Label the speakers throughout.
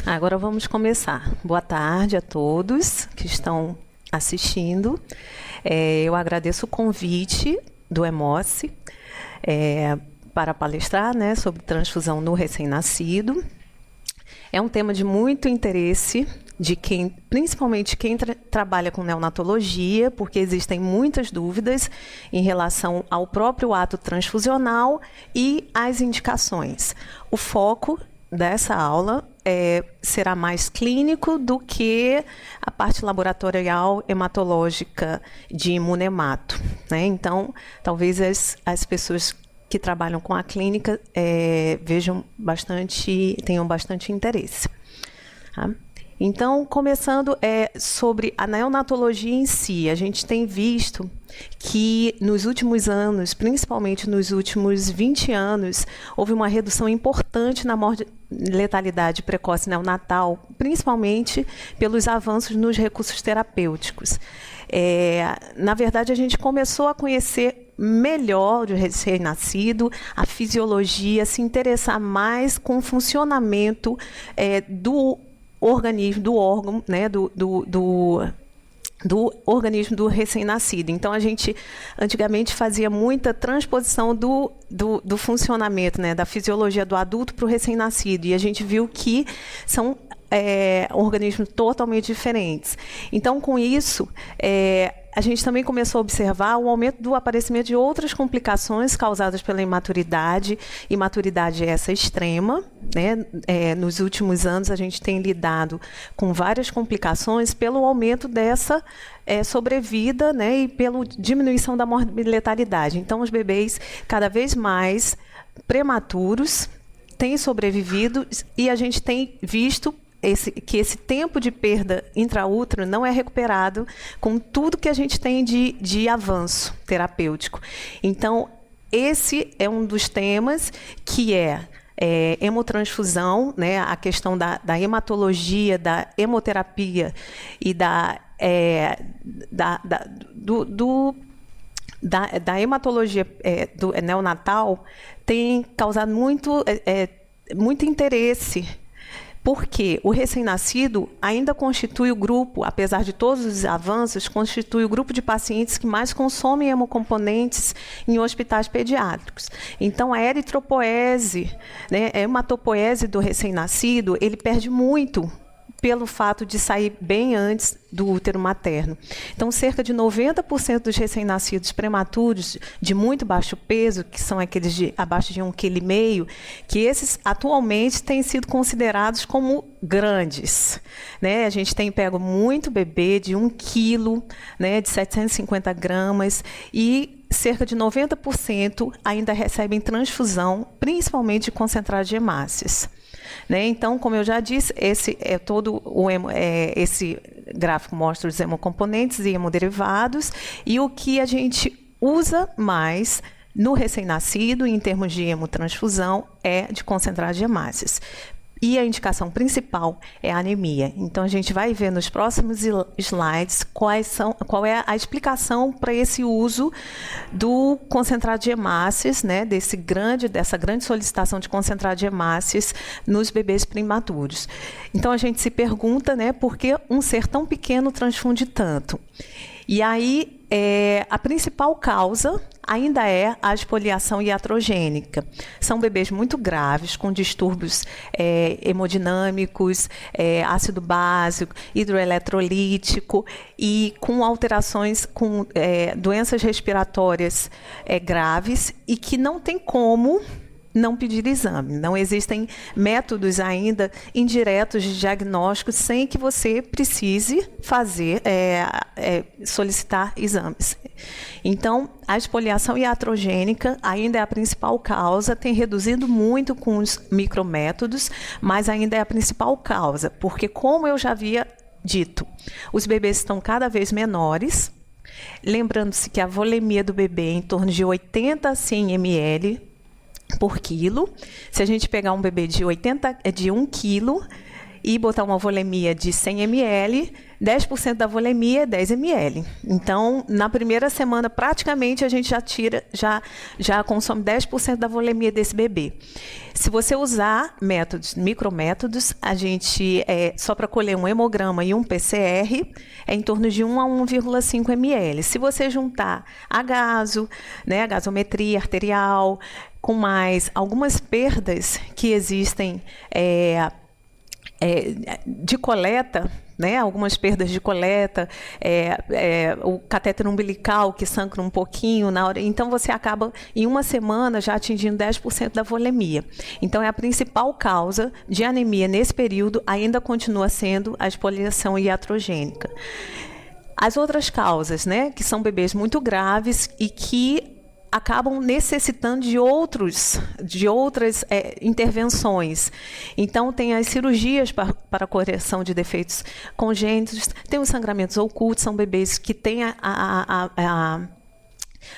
Speaker 1: Agora vamos começar. Boa tarde a todos que estão assistindo. Eu agradeço o convite do Hemossi para palestrar, né, sobre transfusão no recém-nascido. É um tema de muito interesse de quem, principalmente quem trabalha com neonatologia, porque existem muitas dúvidas em relação ao próprio ato transfusional e às indicações. O foco dessa aula será mais clínico do que a parte laboratorial hematológica de imunemato, né? Então, talvez as pessoas que trabalham com a clínica tenham bastante interesse. Tá? Então, começando sobre a neonatologia em si, a gente tem visto que nos últimos anos, principalmente nos últimos 20 anos, houve uma redução importante na letalidade precoce neonatal, principalmente pelos avanços nos recursos terapêuticos. Na verdade, a gente começou a conhecer melhor o recém-nascido, a fisiologia, se interessar mais com o funcionamento do organismo, do órgão, né, do organismo do recém-nascido. Então, a gente antigamente fazia muita transposição do funcionamento, né, da fisiologia do adulto para o recém-nascido, e a gente viu que são organismos totalmente diferentes. Então, com isso, a gente também começou a observar o aumento do aparecimento de outras complicações causadas pela imaturidade essa extrema, né? Nos últimos anos, a gente tem lidado com várias complicações pelo aumento dessa sobrevida, né? E pela diminuição da mortalidade. Então, os bebês cada vez mais prematuros têm sobrevivido e a gente tem visto que esse tempo de perda intraútero não é recuperado com tudo que a gente tem de avanço terapêutico. Então, esse é um dos temas que hemotransfusão, né, a questão da hematologia, da hemoterapia e da hematologia do neonatal tem causado muito interesse, porque o recém-nascido ainda constitui o grupo, apesar de todos os avanços, constitui o grupo de pacientes que mais consomem hemocomponentes em hospitais pediátricos. Então, a eritropoese, né, a hematopoese do recém-nascido, ele perde muito pelo fato de sair bem antes do útero materno. Então, cerca de 90% dos recém-nascidos prematuros de muito baixo peso, que são aqueles de abaixo de 1,5 kg, que esses atualmente têm sido considerados como grandes, né? A gente tem pego muito bebê de 1 kg, né, de 750 gramas, e cerca de 90% ainda recebem transfusão, principalmente de concentrado de hemácias. Né? Então, como eu já disse, esse gráfico mostra os hemocomponentes e hemoderivados, e o que a gente usa mais no recém-nascido, em termos de hemotransfusão, é de concentrado de hemácias. E a indicação principal é a anemia. Então, a gente vai ver nos próximos slides qual é a explicação para esse uso do concentrado de hemácias, né, dessa grande solicitação de concentrado de hemácias nos bebês prematuros. Então, a gente se pergunta, né, por que um ser tão pequeno transfunde tanto? E aí, a principal causa ainda é a espoliação iatrogênica. São bebês muito graves, com distúrbios hemodinâmicos, ácido básico, hidroeletrolítico e com alterações, com doenças respiratórias graves e que não tem como não pedir exame. Não existem métodos ainda indiretos de diagnóstico sem que você precise solicitar exames. Então, a espoliação iatrogênica ainda é a principal causa, tem reduzido muito com os micrométodos, mas ainda é a principal causa, porque, como eu já havia dito, os bebês estão cada vez menores, lembrando-se que a volemia do bebê é em torno de 80 a 100 ml por quilo. Se a gente pegar um bebê de 1 quilo e botar uma volemia de 100 ml, 10% da volemia é 10 ml. Então, na primeira semana, praticamente, a gente já consome 10% da volemia desse bebê. Se você usar micrométodos, a gente, só para colher um hemograma e um PCR, é em torno de 1 a 1,5 ml. Se você juntar a né, a gasometria arterial, com mais algumas perdas que existem de coleta, né, algumas perdas de coleta, o catéter umbilical que sangra um pouquinho na hora. Então, você acaba, em uma semana, já atingindo 10% da volemia. Então, é a principal causa de anemia nesse período, ainda continua sendo a espoliação iatrogênica. As outras causas, né, que são bebês muito graves e que acabam necessitando de outras intervenções. Então, tem as cirurgias para correção de defeitos congênitos, tem os sangramentos ocultos, são bebês que têm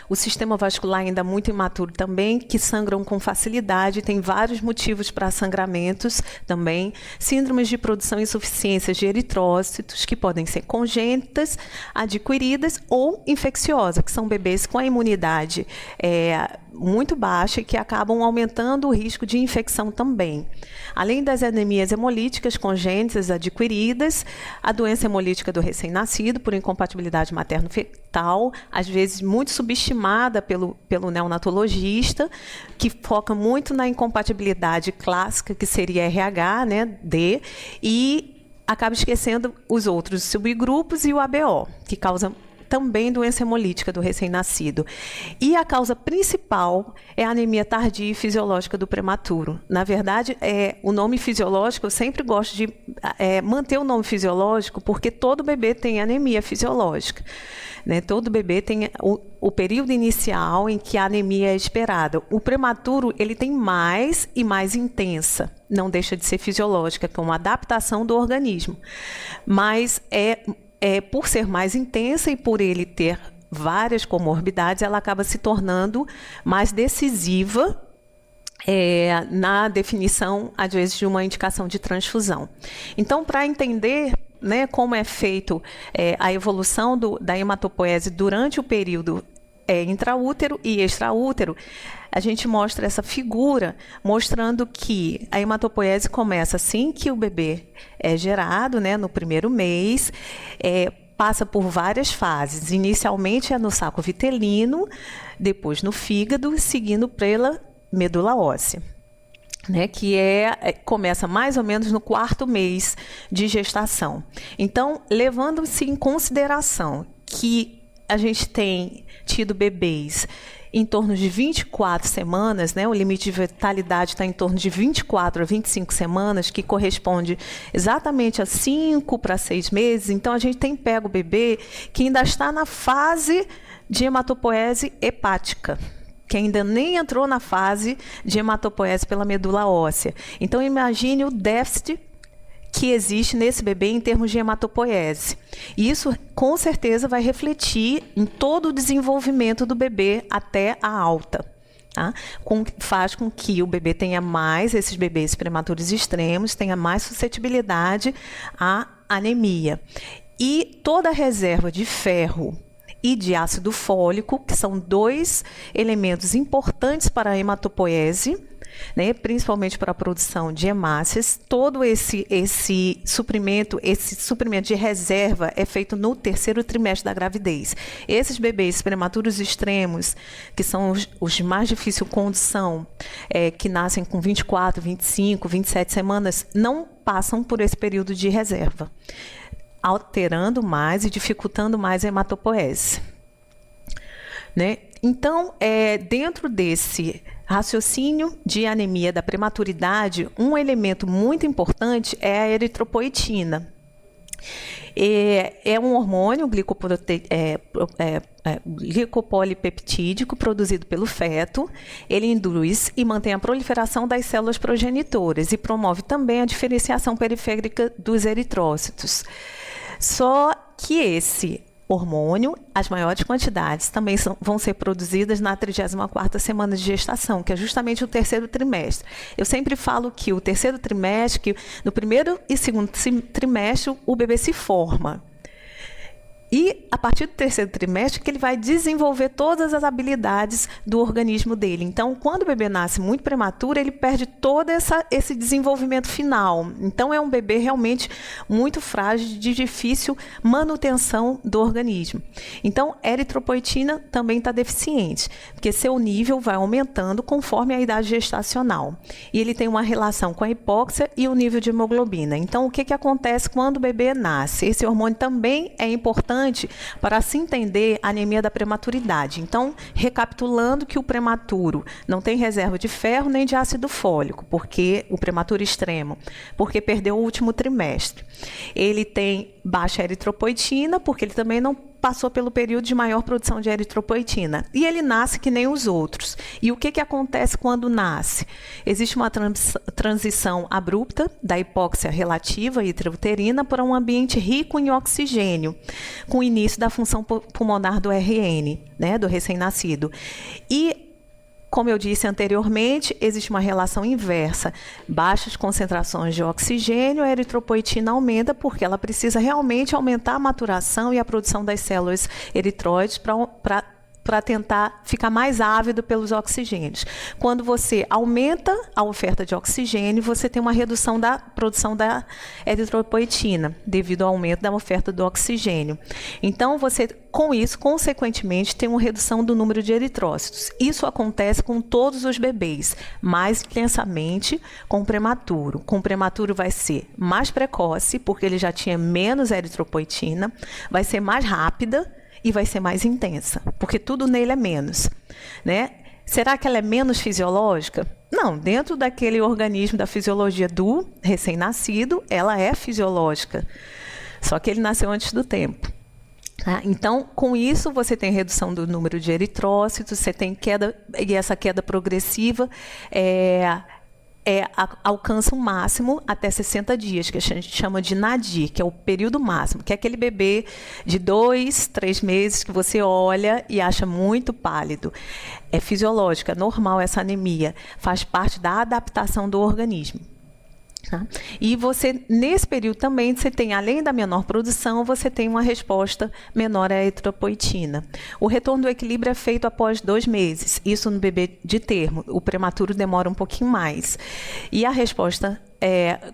Speaker 1: o sistema vascular ainda muito imaturo também, que sangram com facilidade, tem vários motivos para sangramentos também. Síndromes de produção e insuficiência de eritrócitos, que podem ser congênitas, adquiridas ou infecciosas, que são bebês com a imunidade muito baixa e que acabam aumentando o risco de infecção também. Além das anemias hemolíticas congênitas adquiridas, a doença hemolítica do recém-nascido, por incompatibilidade materno-fetal, às vezes muito subestimada pelo neonatologista, que foca muito na incompatibilidade clássica, que seria RH, né, D, e acaba esquecendo os outros subgrupos e o ABO, que causa também doença hemolítica do recém-nascido. E a causa principal é a anemia tardia e fisiológica do prematuro. Na verdade, o nome fisiológico, eu sempre gosto de manter o nome fisiológico, porque todo bebê tem anemia fisiológica. Né? Todo bebê tem o período inicial em que a anemia é esperada. O prematuro, ele tem mais e mais intensa. Não deixa de ser fisiológica, que é uma adaptação do organismo. Mas por ser mais intensa e por ele ter várias comorbidades, ela acaba se tornando mais decisiva na definição, às vezes, de uma indicação de transfusão. Então, para entender, né, como é feito a evolução da hematopoese durante o período intraútero e extraútero, a gente mostra essa figura mostrando que a hematopoese começa assim que o bebê é gerado, né, no primeiro mês, passa por várias fases. Inicialmente é no saco vitelino, depois no fígado, seguindo pela medula óssea, né, que começa mais ou menos no 4º mês de gestação. Então, levando-se em consideração que a gente tem tido bebês em torno de 24 semanas, né? O limite de vitalidade está em torno de 24 a 25 semanas, que corresponde exatamente a 5 para 6 meses. Então, a gente tem pego o bebê que ainda está na fase de hematopoese hepática, que ainda nem entrou na fase de hematopoese pela medula óssea. Então, imagine o déficit que existe nesse bebê em termos de hematopoese. E isso, com certeza, vai refletir em todo o desenvolvimento do bebê até a alta. Tá? Faz com que o bebê tenha mais, esses bebês prematuros extremos, tenha mais suscetibilidade à anemia. E toda a reserva de ferro e de ácido fólico, que são 2 elementos importantes para a hematopoese, né, principalmente para a produção de hemácias, todo esse suprimento de reserva é feito no 3º trimestre da gravidez. Esses bebês prematuros extremos, que são os de mais difícil condição, que nascem com 24, 25, 27 semanas, não passam por esse período de reserva, alterando mais e dificultando mais a hematopoese. Né? Então, dentro desse raciocínio de anemia da prematuridade, um elemento muito importante é a eritropoetina. É um hormônio glicopolipeptídico produzido pelo feto. Ele induz e mantém a proliferação das células progenitoras e promove também a diferenciação periférica dos eritrócitos. Só que esse hormônio, as maiores quantidades também vão ser produzidas na 34ª semana de gestação, que é justamente o terceiro trimestre. Eu sempre falo que o terceiro trimestre, que no primeiro e segundo trimestre, o bebê se forma. E, a partir do terceiro trimestre, que ele vai desenvolver todas as habilidades do organismo dele. Então, quando o bebê nasce muito prematuro, ele perde todo esse desenvolvimento final. Então, é um bebê realmente muito frágil, de difícil manutenção do organismo. Então, a eritropoetina também está deficiente, porque seu nível vai aumentando conforme a idade gestacional. E ele tem uma relação com a hipóxia e o nível de hemoglobina. Então, o que acontece quando o bebê nasce? Esse hormônio também é importante para se entender a anemia da prematuridade. Então, recapitulando que o prematuro não tem reserva de ferro nem de ácido fólico, porque o prematuro extremo, porque perdeu o último trimestre. Ele tem baixa eritropoetina, porque ele também não passou pelo período de maior produção de eritropoetina. E ele nasce que nem os outros. E o que acontece quando nasce? Existe uma transição abrupta da hipóxia relativa intrauterina para um ambiente rico em oxigênio, com o início da função pulmonar do RN, né, do recém-nascido. E, como eu disse anteriormente, existe uma relação inversa. Baixas concentrações de oxigênio, a eritropoetina aumenta porque ela precisa realmente aumentar a maturação e a produção das células eritroides para tentar ficar mais ávido pelos oxigênios. Quando você aumenta a oferta de oxigênio, você tem uma redução da produção da eritropoetina, devido ao aumento da oferta do oxigênio. Então, você, com isso, consequentemente, tem uma redução do número de eritrócitos. Isso acontece com todos os bebês, mais intensamente com o prematuro. Com o prematuro vai ser mais precoce, porque ele já tinha menos eritropoetina, vai ser mais rápida, e vai ser mais intensa, porque tudo nele é menos, né? Será que ela é menos fisiológica? Não, dentro daquele organismo da fisiologia do recém-nascido, ela é fisiológica, só que ele nasceu antes do tempo. Tá? Então, com isso, você tem redução do número de eritrócitos, você tem queda, e essa queda progressiva alcança um máximo até 60 dias, que a gente chama de nadir, que é o período máximo, que é aquele bebê de 2, 3 meses que você olha e acha muito pálido. É fisiológica, é normal essa anemia, faz parte da adaptação do organismo. Tá? E você, nesse período também, você tem, além da menor produção, você tem uma resposta menor à eritropoetina. O retorno do equilíbrio é feito após 2 meses, isso no bebê de termo. O prematuro demora um pouquinho mais. E a resposta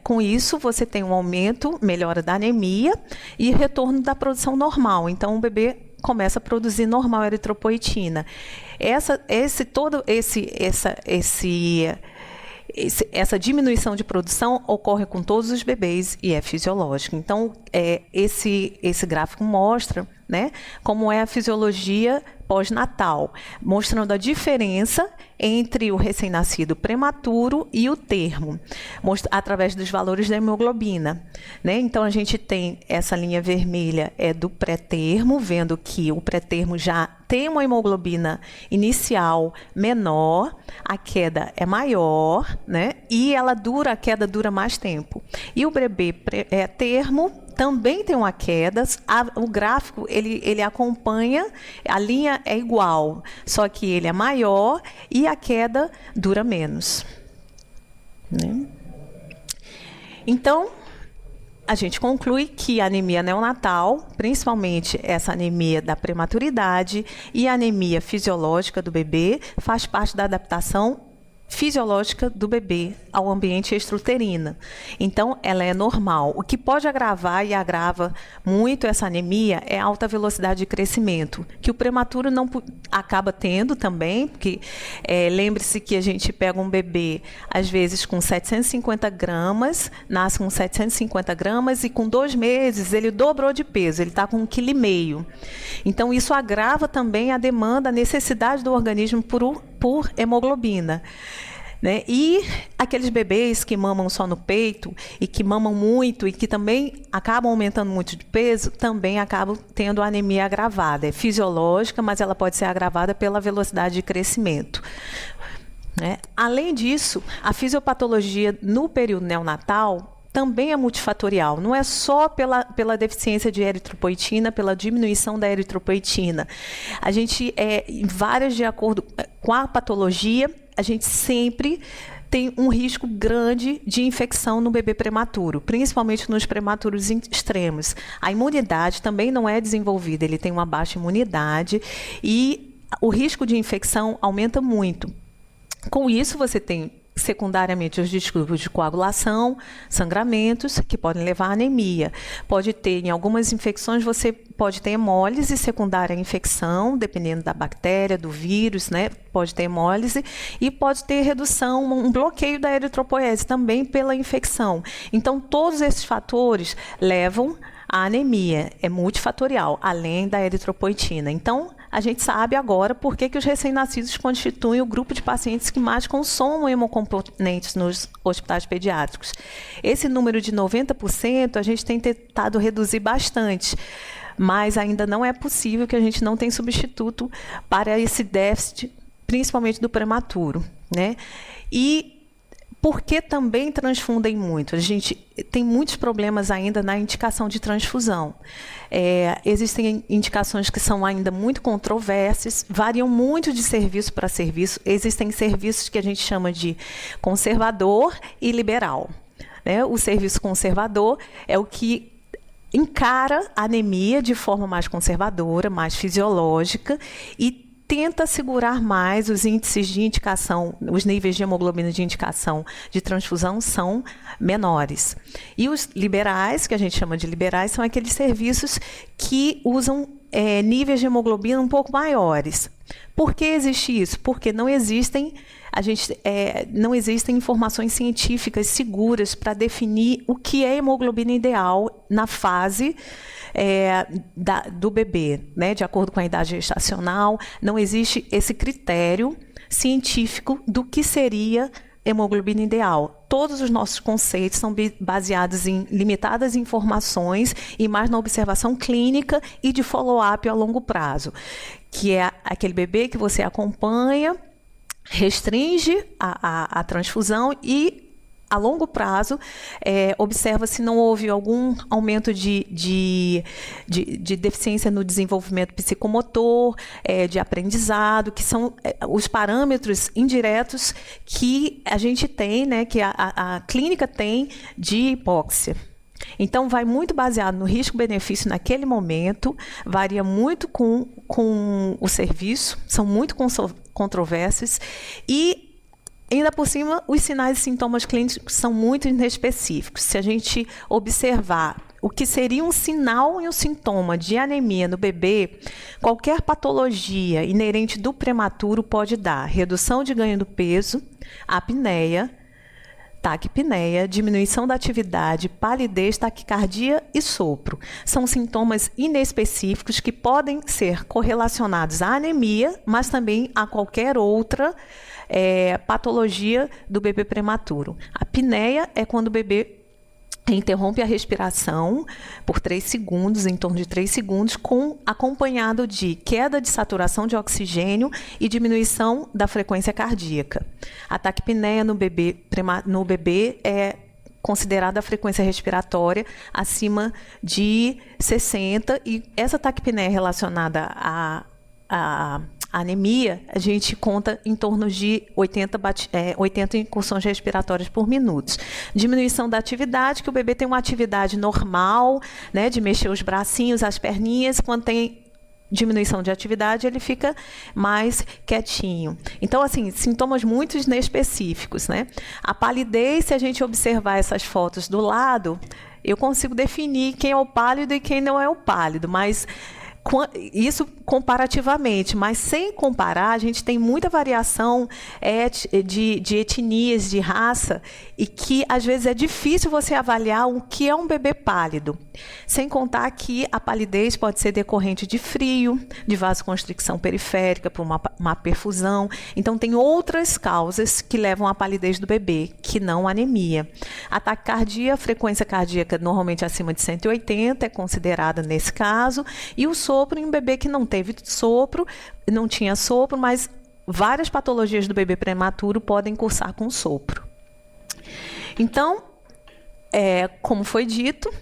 Speaker 1: com isso, você tem um aumento, melhora da anemia e retorno da produção normal. Então, o bebê começa a produzir normal a eritropoetina. Essa diminuição de produção ocorre com todos os bebês e é fisiológico. Então, esse gráfico mostra, né, como é a fisiologia pós-natal, mostrando a diferença entre o recém-nascido prematuro e o termo, através dos valores da hemoglobina. Né? Então, a gente tem essa linha vermelha do pré-termo, vendo que o pré-termo já tem uma hemoglobina inicial menor, a queda é maior, né? E a queda dura mais tempo. E o bebê termo também tem uma queda, o gráfico ele acompanha, a linha é igual, só que ele é maior e a queda dura menos. Né? Então, a gente conclui que a anemia neonatal, principalmente essa anemia da prematuridade e a anemia fisiológica do bebê, faz parte da adaptação fisiológica do bebê ao ambiente extrauterino. Então, ela é normal. O que pode agravar e agrava muito essa anemia é a alta velocidade de crescimento, que o prematuro não acaba tendo também, porque lembre-se que a gente pega um bebê, às vezes com 750 gramas, nasce com 750 gramas e com 2 meses ele dobrou de peso, ele está com 1,5 kg. Então, isso agrava também a demanda, a necessidade do organismo por hemoglobina. Né? E aqueles bebês que mamam só no peito e que mamam muito e que também acabam aumentando muito de peso, também acabam tendo anemia agravada. É fisiológica, mas ela pode ser agravada pela velocidade de crescimento. Né? Além disso, a fisiopatologia no período neonatal também é multifatorial, não é só pela deficiência de eritropoetina, pela diminuição da eritropoetina. A gente, de acordo com a patologia, a gente sempre tem um risco grande de infecção no bebê prematuro, principalmente nos prematuros extremos. A imunidade também não é desenvolvida, ele tem uma baixa imunidade e o risco de infecção aumenta muito. Com isso, você tem secundariamente os distúrbios de coagulação, sangramentos, que podem levar à anemia. Pode ter, em algumas infecções, você pode ter hemólise secundária à infecção, dependendo da bactéria, do vírus, né? Pode ter hemólise e pode ter redução, um bloqueio da eritropoese também pela infecção. Então, todos esses fatores levam à anemia, é multifatorial, além da eritropoetina. Então, a gente sabe agora por que os recém-nascidos constituem o grupo de pacientes que mais consomem hemocomponentes nos hospitais pediátricos. Esse número de 90% a gente tem tentado reduzir bastante, mas ainda não é possível, que a gente não tem substituto para esse déficit, principalmente do prematuro, né? E porque também transfundem muito. A gente tem muitos problemas ainda na indicação de transfusão. Existem indicações que são ainda muito controversas, variam muito de serviço para serviço. Existem serviços que a gente chama de conservador e liberal, né? O serviço conservador é o que encara a anemia de forma mais conservadora, mais fisiológica e tenta segurar mais os índices de indicação, os níveis de hemoglobina de indicação de transfusão são menores. E os liberais, que a gente chama de liberais, são aqueles serviços que usam níveis de hemoglobina um pouco maiores. Por que existe isso? Porque não existem informações científicas seguras para definir o que é hemoglobina ideal na fase do bebê, né? De acordo com a idade gestacional, não existe esse critério científico do que seria hemoglobina ideal. Todos os nossos conceitos são baseados em limitadas informações e mais na observação clínica e de follow-up a longo prazo, que é aquele bebê que você acompanha, restringe a transfusão e a longo prazo, observa se não houve algum aumento de deficiência no desenvolvimento psicomotor, de aprendizado, que são os parâmetros indiretos que a gente tem, né, que a clínica tem de hipóxia. Então, vai muito baseado no risco-benefício naquele momento, varia muito com o serviço, são muito controversos e ainda por cima, os sinais e sintomas clínicos são muito inespecíficos. Se a gente observar o que seria um sinal e um sintoma de anemia no bebê, qualquer patologia inerente do prematuro pode dar redução de ganho do peso, apneia, taquipneia, diminuição da atividade, palidez, taquicardia e sopro. São sintomas inespecíficos que podem ser correlacionados à anemia, mas também a qualquer outra patologia do bebê prematuro. A apneia é quando o bebê interrompe a respiração por 3 segundos, em torno de 3 segundos, acompanhado de queda de saturação de oxigênio e diminuição da frequência cardíaca. A taquipneia no bebê é considerada a frequência respiratória acima de 60, e essa taquipneia relacionada à anemia, a gente conta em torno de 80 incursões respiratórias por minuto. Diminuição da atividade, que o bebê tem uma atividade normal, né, de mexer os bracinhos, as perninhas. Quando tem diminuição de atividade, ele fica mais quietinho. Então, assim, sintomas muito inespecíficos, né? A palidez, se a gente observar essas fotos do lado, eu consigo definir quem é o pálido e quem não é o pálido, mas isso comparativamente, mas sem comparar, a gente tem muita variação de etnias, de raça, e que às vezes é difícil você avaliar o que é um bebê pálido. Sem contar que a palidez pode ser decorrente de frio, de vasoconstricção periférica, por uma perfusão. Então, tem outras causas que levam à palidez do bebê, que não a anemia. A taquicardia, a frequência cardíaca normalmente acima de 180 é considerada nesse caso, e o sopro em um bebê que não teve sopro, não tinha sopro, mas várias patologias do bebê prematuro podem cursar com sopro. Então, Como foi dito,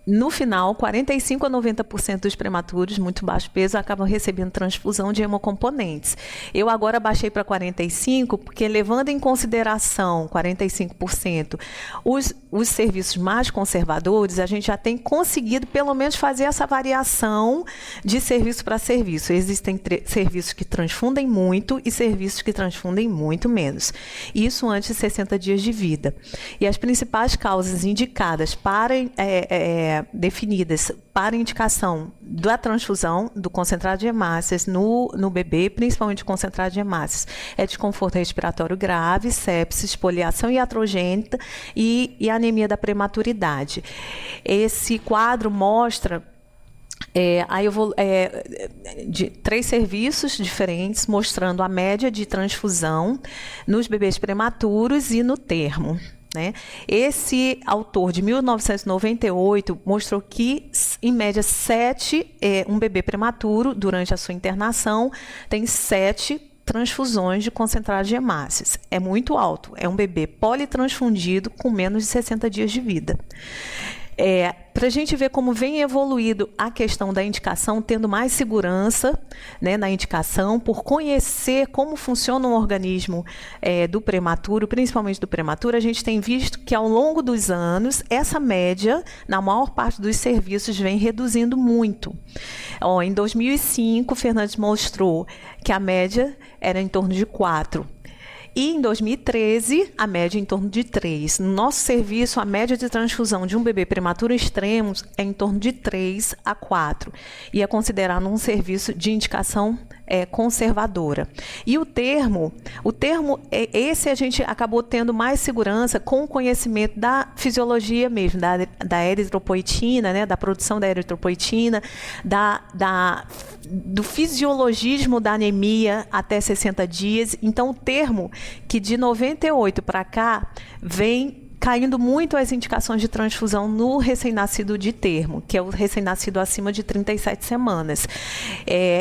Speaker 1: no final, 45% a 90% dos prematuros, muito baixo peso, acabam recebendo transfusão de hemocomponentes. Eu agora baixei para 45%, porque levando em consideração 45%, os serviços mais conservadores, a gente já tem conseguido pelo menos fazer essa variação de serviço para serviço. Existem serviços que transfundem muito e serviços que transfundem muito menos. Isso antes de 60 dias de vida. E as principais causas indicadas para definidas para indicação da transfusão do concentrado de hemácias no bebê, principalmente concentrado de hemácias, desconforto respiratório grave, sepsis, espoliação iatrogênica e anemia da prematuridade. Esse quadro mostra de 3 serviços diferentes, mostrando a média de transfusão nos bebês prematuros e no termo. Esse autor de 1998 mostrou que, em média, um bebê prematuro, durante a sua internação, tem 7 transfusões de concentrado de hemácias. É muito alto. É um bebê politransfundido com menos de 60 dias de vida. Para a gente ver como vem evoluído a questão da indicação, tendo mais segurança, na indicação, por conhecer como funciona o organismo do prematuro, principalmente do prematuro, a gente tem visto que, ao longo dos anos, essa média, na maior parte dos serviços, vem reduzindo muito. Em 2005, Fernandes mostrou que a média era em torno de 4. E, em 2013, a média é em torno de 3. No nosso serviço, a média de transfusão de um bebê prematuro extremo é em torno de 3 a 4. E é considerado um serviço de indicação conservadora. E o termo esse a gente acabou tendo mais segurança com o conhecimento da fisiologia mesmo, da eritropoetina, da produção da eritropoetina, do fisiologismo da anemia até 60 dias. Então, o termo que de 98 para cá vem caindo muito as indicações de transfusão no recém-nascido de termo, que é o recém-nascido acima de 37 semanas.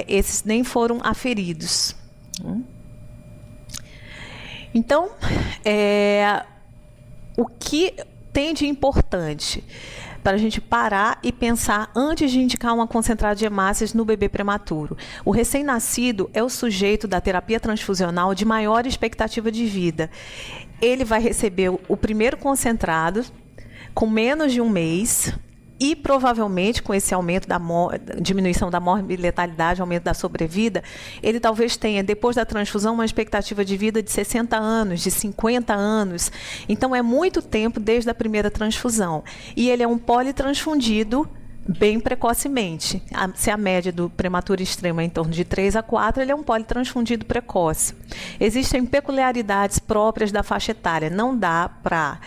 Speaker 1: Esses nem foram aferidos. Então, o que tem de importante para a gente parar e pensar antes de indicar uma concentrada de hemácias no bebê prematuro? O recém-nascido é o sujeito da terapia transfusional de maior expectativa de vida. Ele vai receber o primeiro concentrado com menos de um mês e, provavelmente, com esse aumento da diminuição da morbi-letalidade, aumento da sobrevida, ele talvez tenha, depois da transfusão, uma expectativa de vida de 60 anos, de 50 anos. Então, é muito tempo desde a primeira transfusão. E ele é um politransfundido bem precocemente. Se a média do prematuro extremo é em torno de 3 a 4, ele é um politransfundido precoce. Existem peculiaridades próprias da faixa etária. Não dá para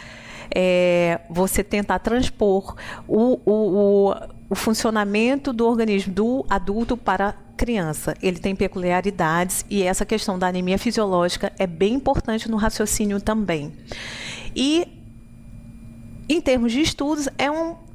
Speaker 1: você tentar transpor o funcionamento do organismo do adulto para a criança. Ele tem peculiaridades e essa questão da anemia fisiológica é bem importante no raciocínio também. E, em termos de estudos, é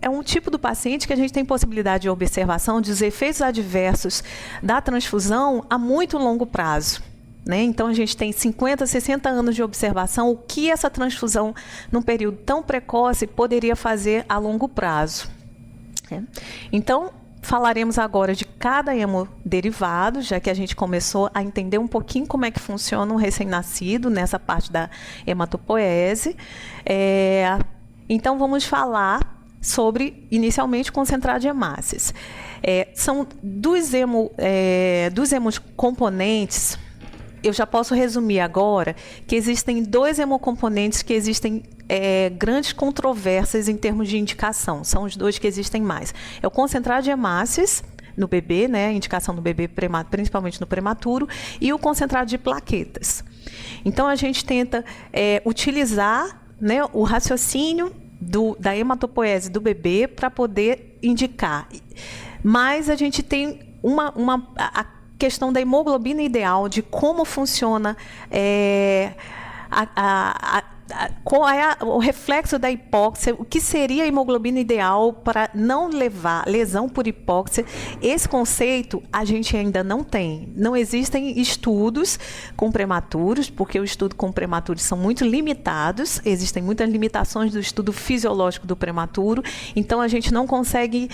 Speaker 1: um tipo do paciente que a gente tem possibilidade de observação dos efeitos adversos da transfusão a muito longo prazo. Então, a gente tem 50, 60 anos de observação, o que essa transfusão, num período tão precoce, poderia fazer a longo prazo. Então, falaremos agora de cada hemoderivado, já que a gente começou a entender um pouquinho como é que funciona um recém-nascido, nessa parte da hematopoese. Então, vamos falar sobre, inicialmente, concentrado de hemácias. São dos hemocomponentes. Eu já posso resumir agora que existem 2 hemocomponentes que existem grandes controvérsias em termos de indicação. São os 2 que existem mais. É o concentrado de hemácias no bebê, a indicação do bebê, principalmente no prematuro, e o concentrado de plaquetas. Então, a gente tenta utilizar o raciocínio da hematopoese do bebê para poder indicar. Mas a gente tem a questão da hemoglobina ideal, de como funciona qual é o reflexo da hipóxia, o que seria a hemoglobina ideal para não levar lesão por hipóxia. Esse conceito a gente ainda não tem. Não existem estudos com prematuros, porque o estudo com prematuros são muito limitados, existem muitas limitações do estudo fisiológico do prematuro, então a gente não consegue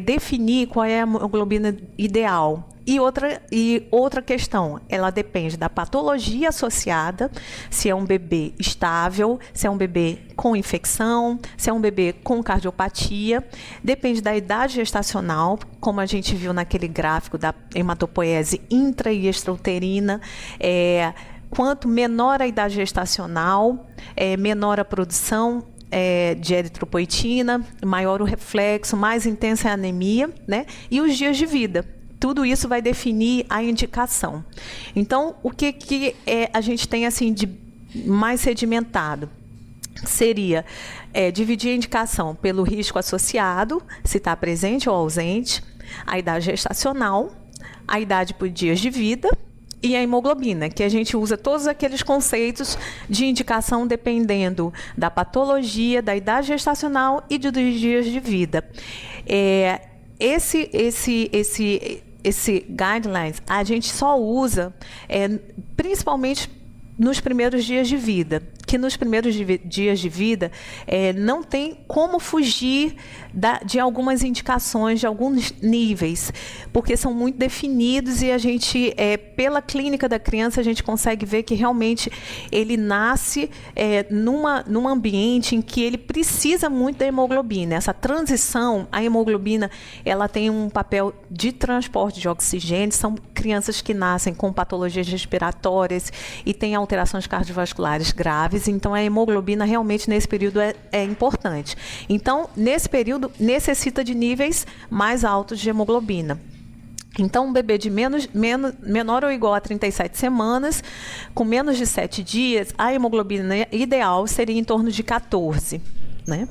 Speaker 1: definir qual é a hemoglobina ideal. E outra questão, ela depende da patologia associada, se é um bebê estável, se é um bebê com infecção, se é um bebê com cardiopatia, depende da idade gestacional, como a gente viu naquele gráfico da hematopoiese intra e extrauterina. Quanto menor a idade gestacional, menor a produção de eritropoetina, maior o reflexo, mais intensa é a anemia, né? E os dias de vida. Tudo isso vai definir a indicação. Então, o que a gente tem assim de mais sedimentado? Seria dividir a indicação pelo risco associado, se está presente ou ausente, a idade gestacional, a idade por dias de vida e a hemoglobina, que a gente usa todos aqueles conceitos de indicação dependendo da patologia, da idade gestacional e dos dias de vida. Esse guidelines a gente só usa principalmente nos primeiros dias de vida, que nos primeiros dias de vida não tem como fugir de algumas indicações, de alguns níveis, porque são muito definidos e a gente, pela clínica da criança, a gente consegue ver que realmente ele nasce num ambiente em que ele precisa muito da hemoglobina. Essa transição, a hemoglobina, ela tem um papel de transporte de oxigênio, são crianças que nascem com patologias respiratórias e têm alterações cardiovasculares graves, então a hemoglobina realmente nesse período é importante. Então, nesse período, necessita de níveis mais altos de hemoglobina. Então, um bebê de menor ou igual a 37 semanas, com menos de 7 dias, a hemoglobina ideal seria em torno de 14. Né?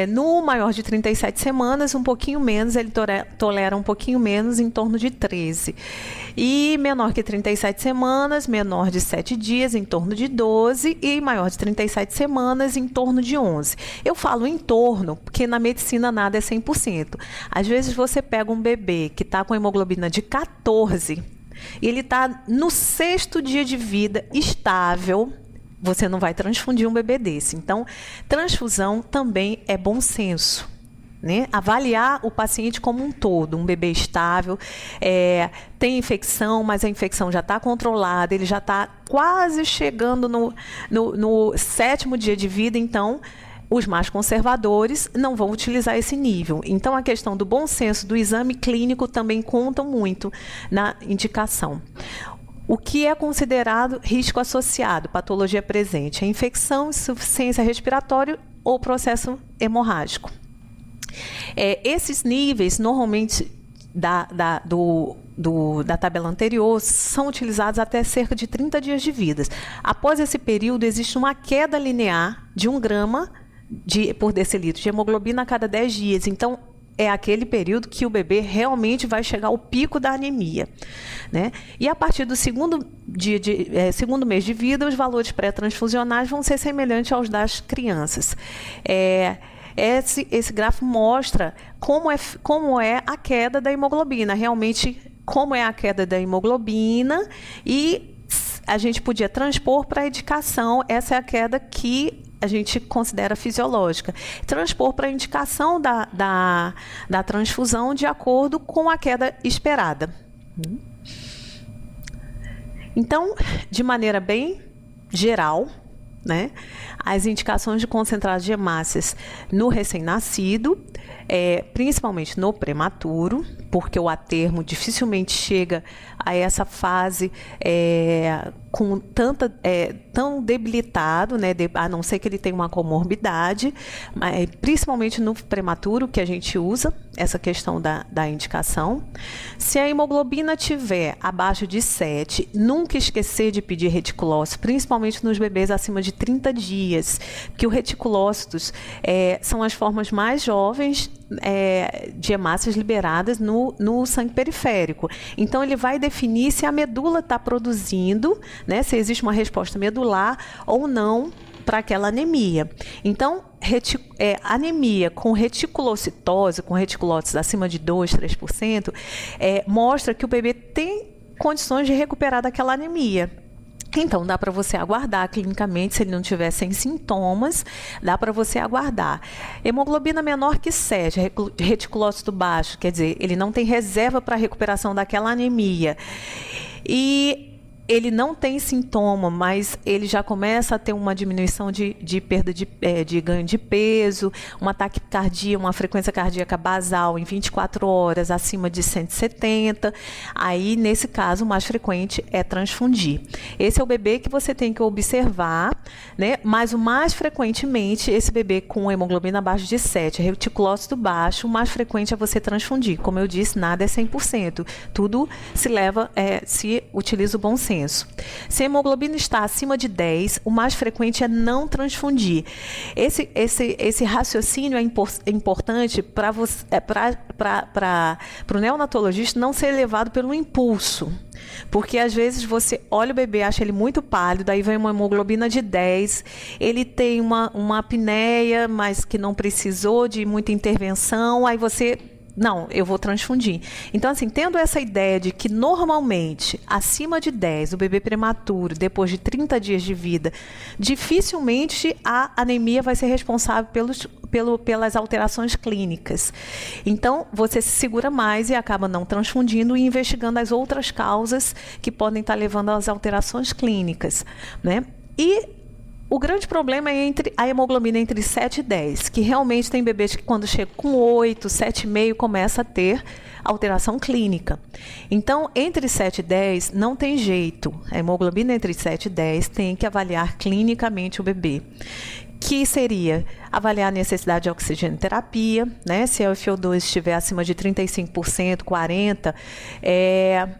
Speaker 1: No maior de 37 semanas, um pouquinho menos, ele tolera um pouquinho menos, em torno de 13. E menor que 37 semanas, menor de 7 dias, em torno de 12. E maior de 37 semanas, em torno de 11. Eu falo em torno, porque na medicina nada é 100%. Às vezes você pega um bebê que está com hemoglobina de 14, e ele está no 6º dia de vida, estável. Você não vai transfundir um bebê desse. Então, transfusão também é bom senso, né? Avaliar o paciente como um todo. Um bebê estável, tem infecção, mas a infecção já está controlada, ele já está quase chegando no 7º dia de vida, então os mais conservadores não vão utilizar esse nível. Então, a questão do bom senso do exame clínico também conta muito na indicação. O que é considerado risco associado, patologia presente? A infecção, insuficiência respiratória ou processo hemorrágico. Esses níveis, normalmente, da tabela anterior, são utilizados até cerca de 30 dias de vida. Após esse período, existe uma queda linear de 1 grama por decilitro de hemoglobina a cada 10 dias. Então, é aquele período que o bebê realmente vai chegar ao pico da anemia, né? E a partir do segundo mês de vida, os valores pré-transfusionais vão ser semelhantes aos das crianças. Esse gráfico mostra como é a queda da hemoglobina, realmente como é a queda da hemoglobina, e a gente podia transpor para a indicação. Essa é a queda que a gente considera fisiológica. Transpor para a indicação da transfusão de acordo com a queda esperada. Então, de maneira bem geral, né, as indicações de concentrado de hemácias no recém-nascido, principalmente no prematuro, porque o atermo dificilmente chega a essa fase com tão debilitado, né, a não ser que ele tenha uma comorbidade, mas principalmente no prematuro que a gente usa essa questão da indicação. Se a hemoglobina tiver abaixo de 7, nunca esquecer de pedir reticulócito, principalmente nos bebês acima de 30 dias, que o reticulócitos são as formas mais jovens de hemácias liberadas no sangue periférico. Então, ele vai definir se a medula está produzindo, né, se existe uma resposta medular ou não para aquela anemia. Então, anemia com reticulocitose, com reticulócitos acima de 2, 3%, mostra que o bebê tem condições de recuperar daquela anemia. Então, dá para você aguardar clinicamente, se ele não tiver sem sintomas, dá para você aguardar. Hemoglobina menor que 7, reticulócito baixo, quer dizer, ele não tem reserva para a recuperação daquela anemia. E ele não tem sintoma, mas ele já começa a ter uma diminuição de perda de ganho de peso, uma taquicardia, uma frequência cardíaca basal em 24 horas acima de 170. Aí, nesse caso, o mais frequente é transfundir. Esse é o bebê que você tem que observar, né? Mas o mais frequentemente, esse bebê com hemoglobina abaixo de 7, reticulócito baixo, o mais frequente é você transfundir. Como eu disse, nada é 100%. Tudo se utiliza o bom senso. Se a hemoglobina está acima de 10, o mais frequente é não transfundir. Esse raciocínio é importante para o neonatologista não ser levado pelo impulso. Porque às vezes você olha o bebê, acha ele muito pálido, aí vem uma hemoglobina de 10, ele tem uma apneia, mas que não precisou de muita intervenção, aí você... Não, eu vou transfundir. Então, assim, tendo essa ideia de que normalmente, acima de 10, o bebê prematuro, depois de 30 dias de vida, dificilmente a anemia vai ser responsável pelas alterações clínicas. Então, você se segura mais e acaba não transfundindo e investigando as outras causas que podem estar levando às alterações clínicas, né? E o grande problema é a hemoglobina entre 7 e 10, que realmente tem bebês que quando chega com 8, 7,5, começa a ter alteração clínica. Então, entre 7 e 10 não tem jeito. A hemoglobina entre 7 e 10 tem que avaliar clinicamente o bebê. Que seria avaliar a necessidade de oxigenoterapia, né? Se a FiO2 estiver acima de 35%, 40%,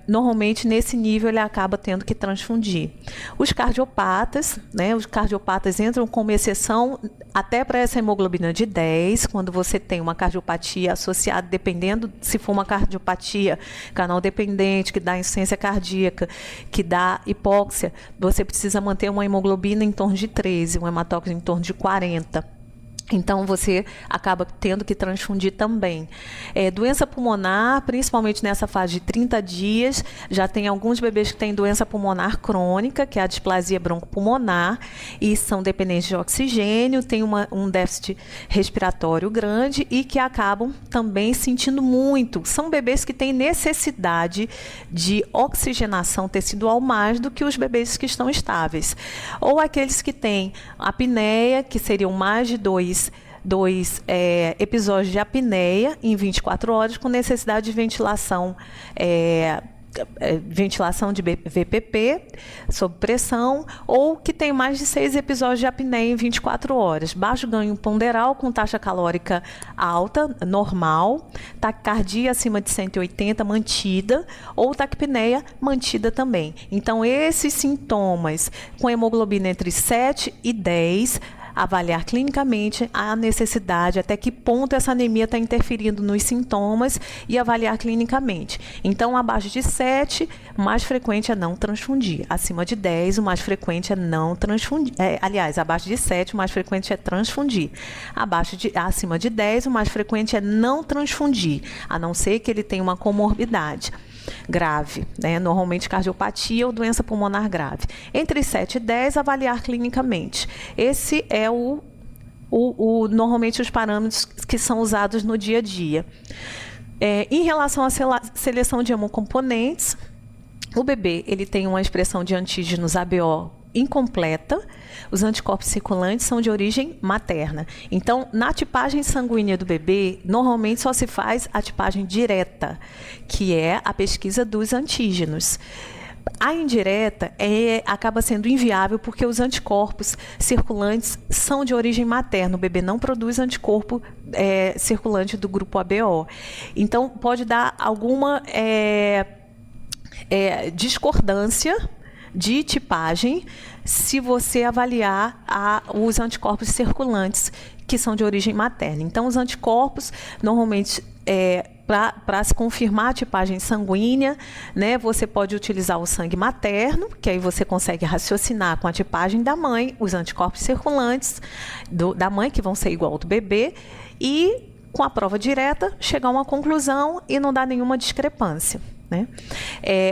Speaker 1: normalmente nesse nível ele acaba tendo que transfundir. Os cardiopatas, né? Os cardiopatas entram como exceção até para essa hemoglobina de 10, quando você tem uma cardiopatia associada, dependendo se for uma cardiopatia canal dependente, que dá insuficiência cardíaca, que dá hipóxia, você precisa manter uma hemoglobina em torno de 13, um hematócrito em torno de 40. Então, você acaba tendo que transfundir também. Doença pulmonar, principalmente nessa fase de 30 dias, já tem alguns bebês que têm doença pulmonar crônica, que é a displasia broncopulmonar, e são dependentes de oxigênio, tem um déficit respiratório grande e que acabam também sentindo muito. São bebês que têm necessidade de oxigenação tecidual mais do que os bebês que estão estáveis. Ou aqueles que têm apneia, que seriam mais de dois episódios de apneia em 24 horas com necessidade de ventilação de VPP sob pressão, ou que tem mais de 6 episódios de apneia em 24 horas. Baixo ganho ponderal com taxa calórica alta, normal, taquicardia acima de 180 mantida, ou taquipneia mantida também. Então, esses sintomas com hemoglobina entre 7 e 10, avaliar clinicamente a necessidade, até que ponto essa anemia está interferindo nos sintomas e avaliar clinicamente. Então, abaixo de 7, o mais frequente é não transfundir. Acima de 10, o mais frequente é não transfundir. Abaixo de 7, o mais frequente é transfundir. Acima de 10, o mais frequente é não transfundir, a não ser que ele tenha uma comorbidade grave, né? Normalmente cardiopatia ou doença pulmonar grave. Entre 7 e 10, avaliar clinicamente. Esse é normalmente os parâmetros que são usados no dia a dia. Em relação à seleção de hemocomponentes, o bebê ele tem uma expressão de antígenos ABO incompleta. Os anticorpos circulantes são de origem materna. Então, na tipagem sanguínea do bebê, normalmente só se faz a tipagem direta, que é a pesquisa dos antígenos. A indireta acaba sendo inviável porque os anticorpos circulantes são de origem materna. O bebê não produz anticorpo circulante do grupo ABO. Então, pode dar alguma discordância de tipagem se você avaliar os anticorpos circulantes que são de origem materna. Então, os anticorpos normalmente para se confirmar a tipagem sanguínea, né, você pode utilizar o sangue materno, que aí você consegue raciocinar com a tipagem da mãe, os anticorpos circulantes da mãe, que vão ser igual ao do bebê, e com a prova direta chegar a uma conclusão e não dar nenhuma discrepância. Né?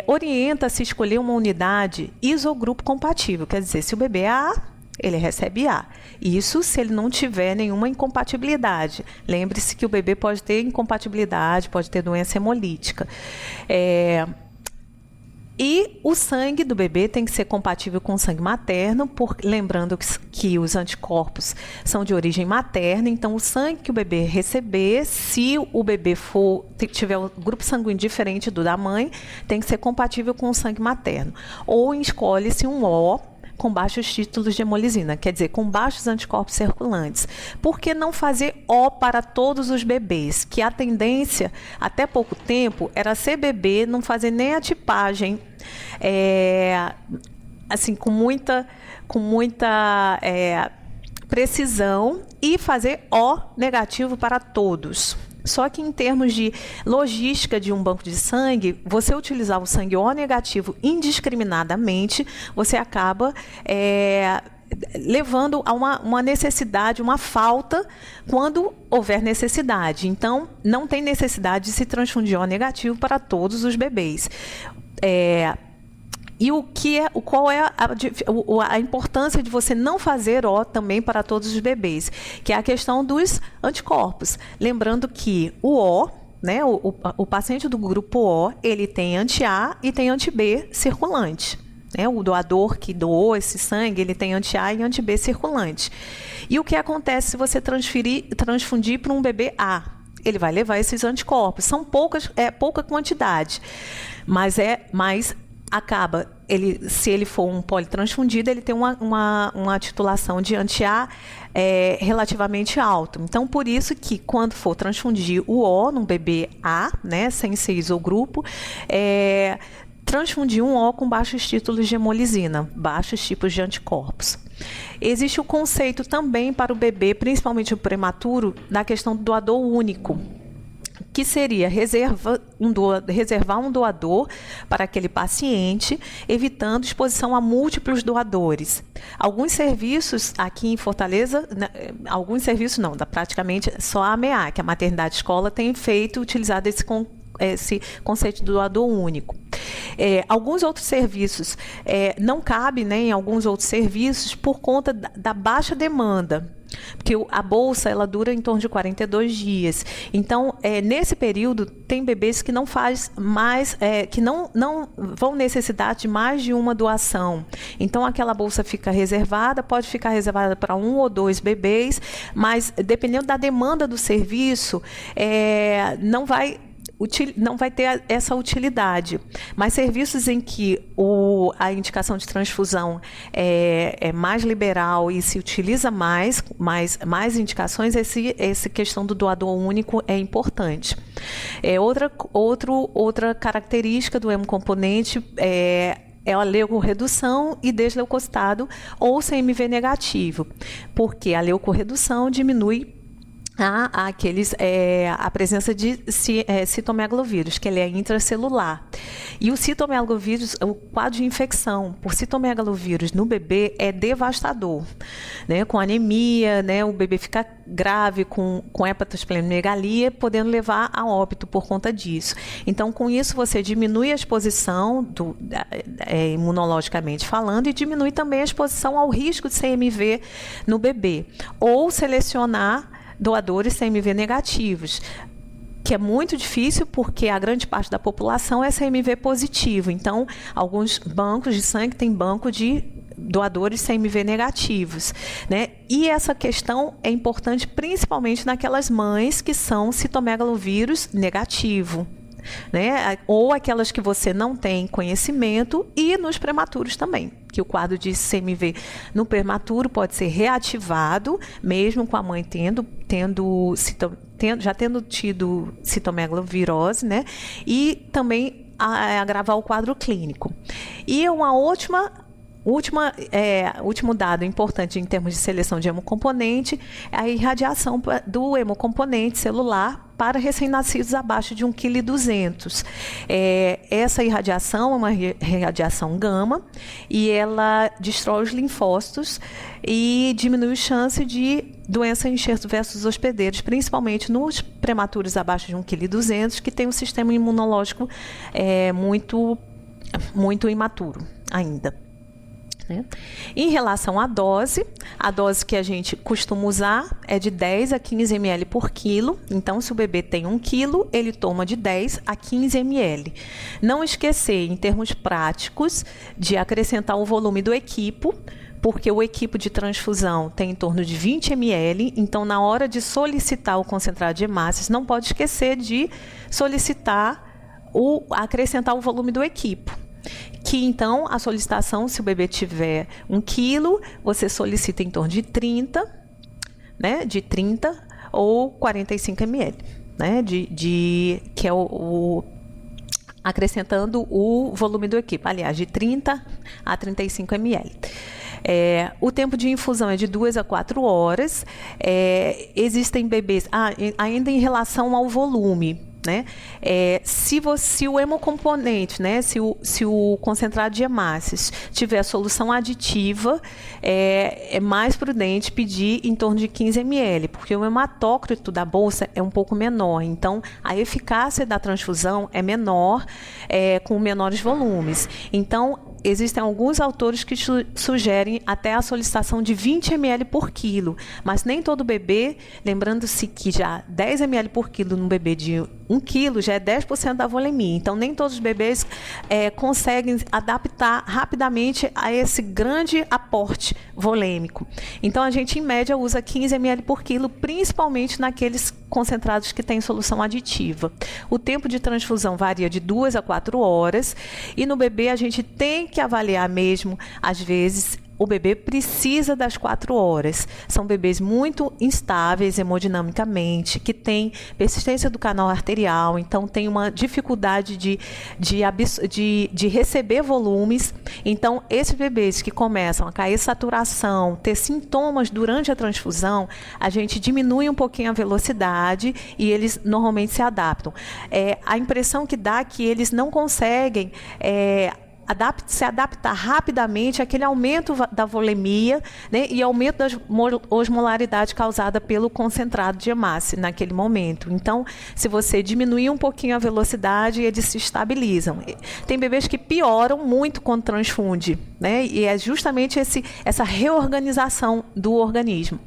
Speaker 1: Orienta-se escolher uma unidade isogrupo compatível, quer dizer, se o bebê é A, ele recebe A. Isso se ele não tiver nenhuma incompatibilidade. Lembre-se que o bebê pode ter incompatibilidade, pode ter doença hemolítica. E o sangue do bebê tem que ser compatível com o sangue materno, lembrando que os anticorpos são de origem materna, então o sangue que o bebê receber, se o bebê tiver um grupo sanguíneo diferente do da mãe, tem que ser compatível com o sangue materno. Ou escolhe-se um O com baixos títulos de hemolisina, quer dizer, com baixos anticorpos circulantes. Por que não fazer O para todos os bebês? Que a tendência, até pouco tempo, era ser bebê, não fazer nem a tipagem, assim, com muita precisão e fazer O negativo para todos. Só que em termos de logística de um banco de sangue, você utilizar o sangue O negativo indiscriminadamente, você acaba levando a uma necessidade, uma falta, quando houver necessidade. Então, não tem necessidade de se transfundir O negativo para todos os bebês. E qual é a importância de você não fazer O também para todos os bebês? Que é a questão dos anticorpos. Lembrando que o O, né, o paciente do grupo O, ele tem anti-A e tem anti-B circulante. Né? O doador que doou esse sangue, ele tem anti-A e anti-B circulante. E o que acontece se você transfundir para um bebê A? Ele vai levar esses anticorpos. São pouca quantidade, mas acaba, se ele for um politransfundido, ele tem uma titulação de anti-A relativamente alto. Então, por isso que quando for transfundir o O num bebê A, né, sem ser isogrupo, transfundir um O com baixos títulos de hemolisina, baixos tipos de anticorpos. Existe o conceito também para o bebê, principalmente o prematuro, da questão do doador único, que seria reservar um doador para aquele paciente, evitando exposição a múltiplos doadores. Alguns serviços aqui em Fortaleza, alguns serviços não, praticamente só a AMEA, que é a Maternidade Escola, tem utilizado esse conceito do doador único. Alguns outros serviços, não cabe, né, em alguns outros serviços por conta da baixa demanda, porque a bolsa ela dura em torno de 42 dias. Então, nesse período, tem bebês que não faz mais, que não vão necessitar de mais de uma doação. Então, aquela bolsa fica reservada, pode ficar reservada para 1 ou 2 bebês, mas dependendo da demanda do serviço, não vai ter essa utilidade. Mas serviços em que a indicação de transfusão é mais liberal e se utiliza mais indicações, essa questão do doador único é importante. Outra característica do hemocomponente é a leucorredução e desleucocitado ou CMV negativo, porque a leucorredução diminui a presença de citomegalovírus, que ele é intracelular. E o citomegalovírus, o quadro de infecção por citomegalovírus no bebê é devastador, né? Com anemia, né? O bebê fica grave com hepatosplenomegalia, podendo levar a óbito por conta disso. Então, com isso, você diminui a exposição, imunologicamente falando, e diminui também a exposição ao risco de CMV no bebê. Ou selecionar doadores CMV negativos, que é muito difícil porque a grande parte da população é CMV positivo. Então, alguns bancos de sangue têm banco de doadores CMV negativos, né? E essa questão é importante principalmente naquelas mães que são citomegalovírus negativo, né? Ou aquelas que você não tem conhecimento, e nos prematuros também, que o quadro de CMV no prematuro pode ser reativado, mesmo com a mãe já tendo tido citomegalovirose, né? E também agravar o quadro clínico. E uma último dado importante em termos de seleção de hemocomponente é a irradiação do hemocomponente celular para recém-nascidos abaixo de 1,2 kg. Essa irradiação é uma radiação gama e ela destrói os linfócitos e diminui a chance de doença enxerto versus hospedeiros, principalmente nos prematuros abaixo de 1,2 kg, que tem um sistema imunológico muito imaturo ainda. Em relação à dose, a dose que a gente costuma usar é de 10 a 15 ml por quilo. Então, se o bebê tem 1 quilo, ele toma de 10 a 15 ml. Não esquecer, em termos práticos, de acrescentar o volume do equipo, porque o equipo de transfusão tem em torno de 20 ml, então na hora de solicitar o concentrado de hemácias, não pode esquecer de acrescentar o volume do equipo. Que então a solicitação, se o bebê tiver 1 quilo, você solicita em torno de 30, né, de 30 ou 45 ml, né, que é acrescentando o volume do equipo, aliás, de 30 a 35 ml. O tempo de infusão é de 2 a 4 horas. Existem bebês... ainda em relação ao volume, né? Se o hemocomponente, né, se o concentrado de hemácias tiver solução aditiva, é mais prudente pedir em torno de 15 ml, porque o hematócrito da bolsa é um pouco menor, então a eficácia da transfusão é menor, com menores volumes. Então, existem alguns autores que sugerem até a solicitação de 20 ml por quilo, mas nem todo bebê, lembrando-se que já 10 ml por quilo num bebê de 1 quilo já é 10% da volemia, então nem todos os bebês conseguem adaptar rapidamente a esse grande aporte volêmico. Então a gente em média usa 15 ml por quilo, principalmente naqueles concentrados que têm solução aditiva. O tempo de transfusão varia de 2 a 4 horas e no bebê a gente tem que avaliar mesmo, às vezes, o bebê precisa das 4 horas. São bebês muito instáveis hemodinamicamente, que têm persistência do canal arterial, então tem uma dificuldade de receber volumes. Então, esses bebês que começam a cair saturação, ter sintomas durante a transfusão, a gente diminui um pouquinho a velocidade e eles normalmente se adaptam. A impressão que dá é que eles não conseguem se adaptar rapidamente àquele aumento da volemia, né, e aumento da osmolaridade causada pelo concentrado de hemácia naquele momento. Então, se você diminuir um pouquinho a velocidade, eles se estabilizam. Tem bebês que pioram muito quando transfunde, né, e é justamente essa reorganização do organismo.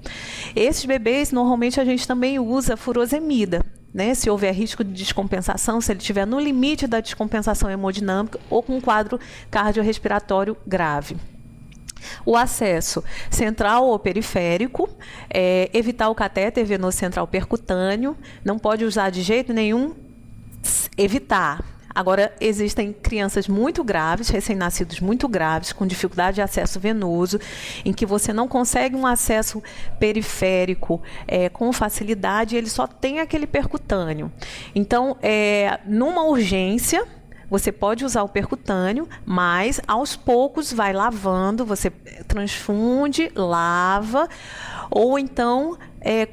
Speaker 1: Esses bebês, normalmente, a gente também usa furosemida, né, se houver risco de descompensação, se ele estiver no limite da descompensação hemodinâmica ou com um quadro cardiorrespiratório grave. O acesso central ou periférico, evitar o catéter venoso central percutâneo, não pode usar de jeito nenhum, evitar. Agora, existem crianças muito graves, recém-nascidos muito graves, com dificuldade de acesso venoso, em que você não consegue um acesso periférico com facilidade, e ele só tem aquele percutâneo. Então, numa urgência, você pode usar o percutâneo, mas aos poucos vai lavando, você transfunde, lava, ou então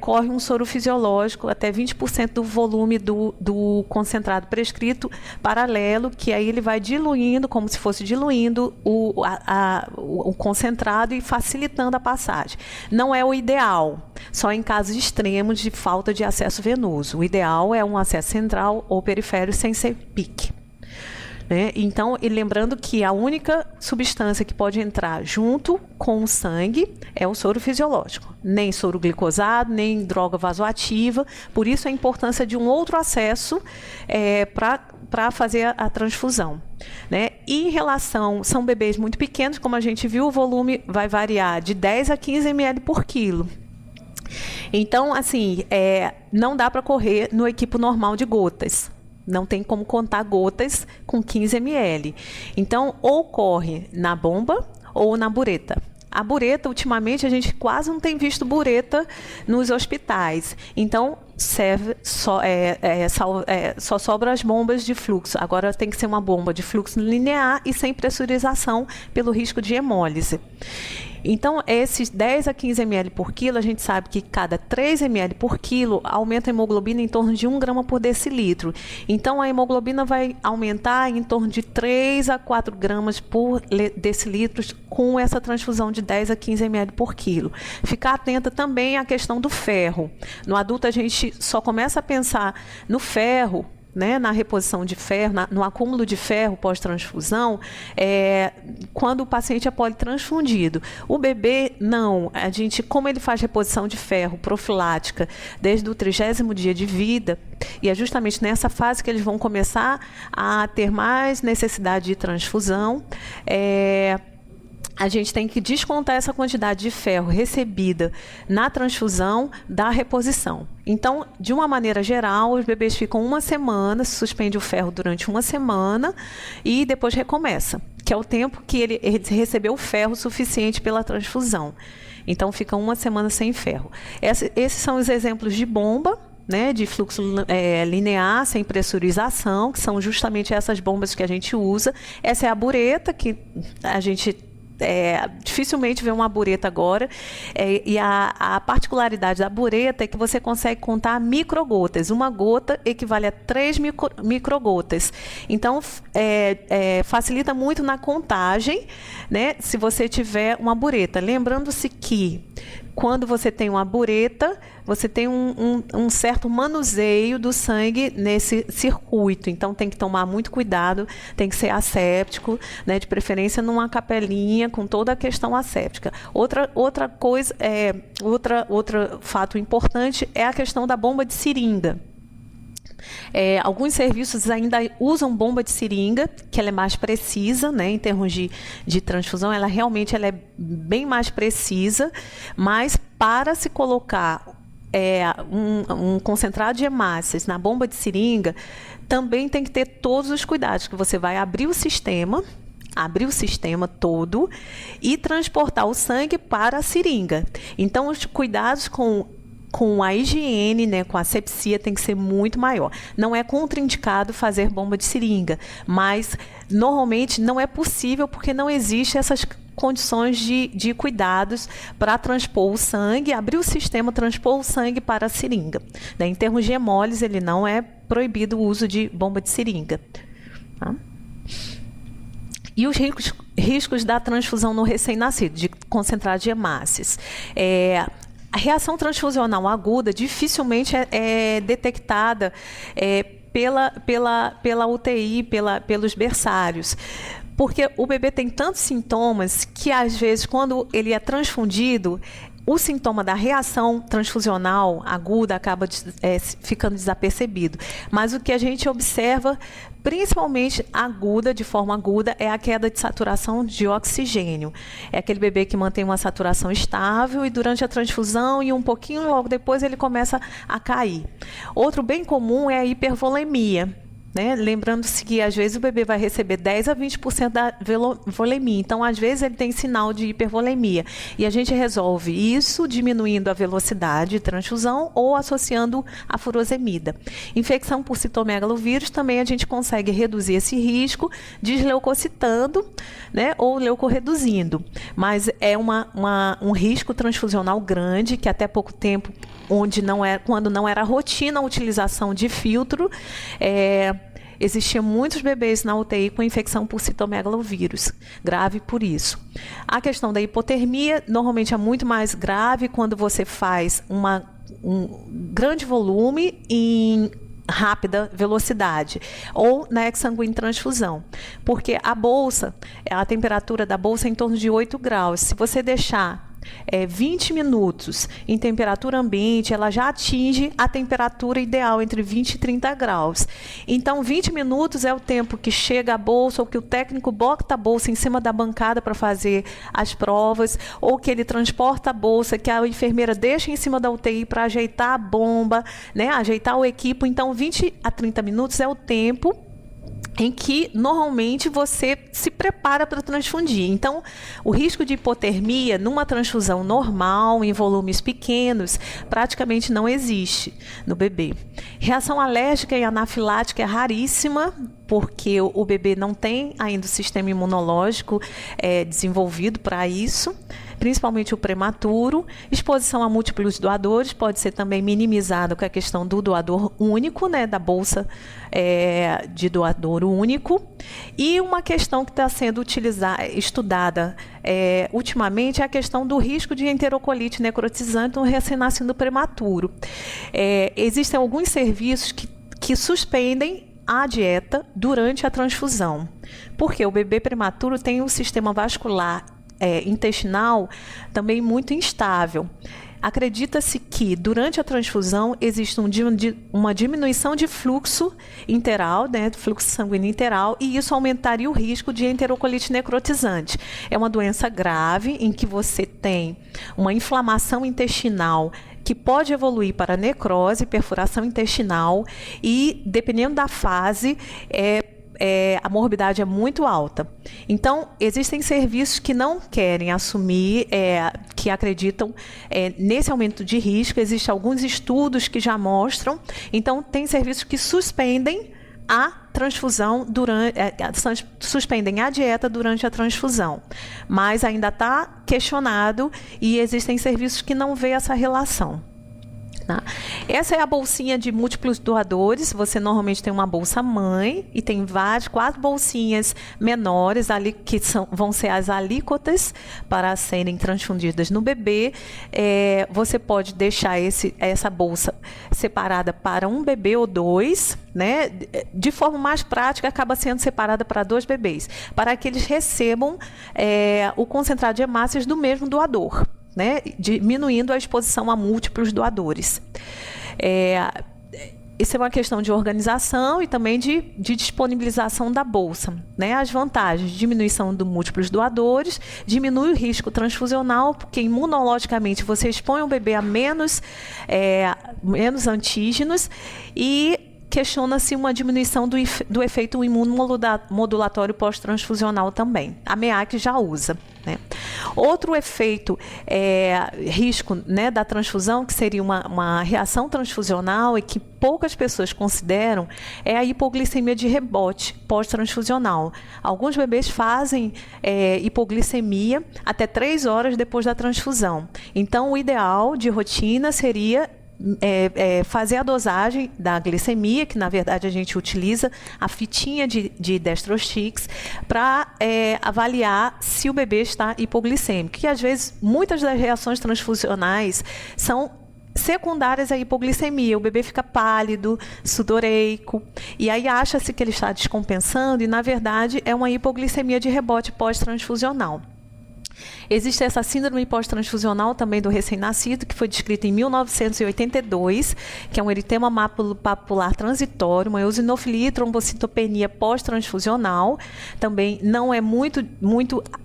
Speaker 1: corre um soro fisiológico, até 20% do volume do concentrado prescrito paralelo, que aí ele vai diluindo, como se fosse diluindo o concentrado e facilitando a passagem. Não é o ideal, só em casos extremos de falta de acesso venoso. O ideal é um acesso central ou periférico sem ser PIC. Então, e lembrando que a única substância que pode entrar junto com o sangue é o soro fisiológico. Nem soro glicosado, nem droga vasoativa. Por isso a importância de um outro acesso para fazer a transfusão. E em relação, são bebês muito pequenos, como a gente viu, o volume vai variar de 10 a 15 ml por quilo. Então, assim, não dá para correr no equipo normal de gotas. Não tem como contar gotas com 15 ml. Então, ou corre na bomba ou na bureta. A bureta, ultimamente, a gente quase não tem visto bureta nos hospitais. Então, só sobra as bombas de fluxo. Agora tem que ser uma bomba de fluxo linear e sem pressurização pelo risco de hemólise. Então, esses 10 a 15 ml por quilo, a gente sabe que cada 3 ml por quilo aumenta a hemoglobina em torno de 1 grama por decilitro. Então, a hemoglobina vai aumentar em torno de 3 a 4 gramas por decilitro com essa transfusão de 10 a 15 ml por quilo. Ficar atenta também à questão do ferro. No adulto, a gente só começa a pensar no ferro, né, na reposição de ferro, no acúmulo de ferro pós-transfusão, quando o paciente é politransfundido. O bebê, não. A gente, como ele faz reposição de ferro profilática desde o 30º dia de vida, e é justamente nessa fase que eles vão começar a ter mais necessidade de transfusão, a gente tem que descontar essa quantidade de ferro recebida na transfusão da reposição. Então, de uma maneira geral, os bebês ficam 1 semana, suspende o ferro durante 1 semana e depois recomeça, que é o tempo que ele recebeu o ferro suficiente pela transfusão. Então, fica 1 semana sem ferro. Esses são os exemplos de bomba, né, de fluxo linear, sem pressurização, que são justamente essas bombas que a gente usa. Essa é a bureta, que a gente dificilmente vê uma bureta agora, e a particularidade da bureta é que você consegue contar microgotas. Uma gota equivale a 3 microgotas. Então, facilita muito na contagem, né, se você tiver uma bureta. Lembrando-se que quando você tem uma bureta, você tem um certo manuseio do sangue nesse circuito. Então, tem que tomar muito cuidado, tem que ser asséptico, né, de preferência numa capelinha com toda a questão asséptica. Outra coisa, outro fato importante é a questão da bomba de seringa. Alguns serviços ainda usam bomba de seringa, que ela é mais precisa, né, em termos de transfusão, ela é bem mais precisa, mas para se colocar um concentrado de hemácias na bomba de seringa, também tem que ter todos os cuidados, que você vai abrir o sistema todo e transportar o sangue para a seringa. Então, os cuidados com a higiene, né, com a asepsia, tem que ser muito maior. Não é contraindicado fazer bomba de seringa, mas normalmente não é possível porque não existe essas condições de cuidados para transpor o sangue, abrir o sistema, transpor o sangue para a seringa. Né? Em termos de hemólise, ele não é proibido o uso de bomba de seringa. Tá? E os riscos da transfusão no recém-nascido, de concentrado de hemácias. A reação transfusional aguda dificilmente é detectada pela UTI, pelos berçários. Porque o bebê tem tantos sintomas que, às vezes, quando ele é transfundido, o sintoma da reação transfusional aguda acaba ficando desapercebido. Mas o que a gente observa, principalmente de forma aguda, é a queda de saturação de oxigênio. É aquele bebê que mantém uma saturação estável e durante a transfusão e um pouquinho logo depois ele começa a cair. Outro bem comum é a hipervolemia. Né? Lembrando-se que às vezes o bebê vai receber 10 a 20% da volemia, então às vezes ele tem sinal de hipervolemia e a gente resolve isso diminuindo a velocidade de transfusão ou associando a furosemida. Infecção por citomegalovírus também a gente consegue reduzir esse risco desleucocitando, né, ou leucorreduzindo, mas é um risco transfusional grande que até pouco tempo, quando não era rotina a utilização de filtro, existiam muitos bebês na UTI com infecção por citomegalovírus, grave por isso. A questão da hipotermia normalmente é muito mais grave quando você faz um grande volume em rápida velocidade ou na exsanguínea transfusão, porque a temperatura da bolsa é em torno de 8 graus. Se você deixar 20 minutos em temperatura ambiente, ela já atinge a temperatura ideal entre 20 e 30 graus. Então, 20 minutos é o tempo que chega a bolsa, ou que o técnico bota a bolsa em cima da bancada para fazer as provas, ou que ele transporta a bolsa, que a enfermeira deixa em cima da UTI para ajeitar a bomba, né, ajeitar o equipo. Então, 20 a 30 minutos é o tempo em que normalmente você se prepara para transfundir. Então, o risco de hipotermia numa transfusão normal, em volumes pequenos, praticamente não existe no bebê. Reação alérgica e anafilática é raríssima, porque o bebê não tem ainda o sistema imunológico desenvolvido para isso, principalmente o prematuro. Exposição a múltiplos doadores pode ser também minimizada com a questão do doador único, né, da bolsa de doador único. E uma questão que está sendo estudada ultimamente é a questão do risco de enterocolite necrotizante no recém-nascido prematuro. Existem alguns serviços que suspendem a dieta durante a transfusão, porque o bebê prematuro tem um sistema vascular intestinal também muito instável. Acredita-se que durante a transfusão existe uma diminuição de fluxo interal, né, fluxo sanguíneo interal, e isso aumentaria o risco de enterocolite necrotizante. É uma doença grave em que você tem uma inflamação intestinal que pode evoluir para necrose, perfuração intestinal e, dependendo da fase, a morbidade é muito alta. Então, existem serviços que não querem assumir, que acreditam nesse aumento de risco. Existem alguns estudos que já mostram. Então, tem serviços que suspendem a transfusão suspendem a dieta durante a transfusão. Mas ainda está questionado e existem serviços que não vê essa relação. Essa é a bolsinha de múltiplos doadores. Você normalmente tem uma bolsa mãe e tem 4 bolsinhas menores ali que vão ser as alíquotas para serem transfundidas no bebê. Você pode deixar essa bolsa separada para um bebê ou 2, né? De forma mais prática, acaba sendo separada para 2 bebês, para que eles recebam o concentrado de hemácias do mesmo doador, né, diminuindo a exposição a múltiplos doadores. Isso é uma questão de organização e também de disponibilização da bolsa, né? As vantagens: diminuição de múltiplos doadores, diminui o risco transfusional, porque imunologicamente você expõe o bebê a menos antígenos, e questiona-se uma diminuição do efeito imunomodulatório pós-transfusional também. A MEAC já usa, né? Outro efeito, risco, né, da transfusão, que seria uma reação transfusional e que poucas pessoas consideram, é a hipoglicemia de rebote pós-transfusional. Alguns bebês fazem hipoglicemia até 3 horas depois da transfusão. Então, o ideal de rotina seria fazer a dosagem da glicemia, que na verdade a gente utiliza a fitinha de Destrostix para avaliar se o bebê está hipoglicêmico. E às vezes muitas das reações transfusionais são secundárias à hipoglicemia. O bebê fica pálido, sudoreico, e aí acha-se que ele está descompensando, e na verdade é uma hipoglicemia de rebote pós-transfusional. Existe essa síndrome pós-transfusional também do recém-nascido, que foi descrita em 1982, que é um eritema papular transitório, uma eosinofilia e trombocitopenia pós-transfusional. Também não é muito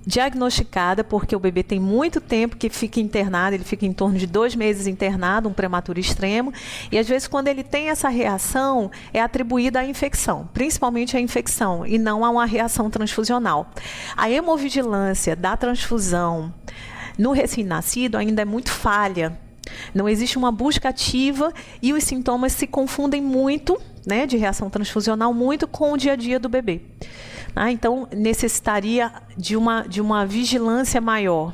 Speaker 1: diagnosticada, porque o bebê tem muito tempo que fica internado, ele fica em torno de 2 meses internado, um prematuro extremo, e às vezes quando ele tem essa reação, é atribuída à infecção, principalmente à infecção, e não a uma reação transfusional. A hemovigilância da transfusão no recém-nascido ainda é muito falha. Não existe uma busca ativa e os sintomas se confundem muito, né, de reação transfusional, muito com o dia a dia do bebê. Então, necessitaria de uma vigilância maior,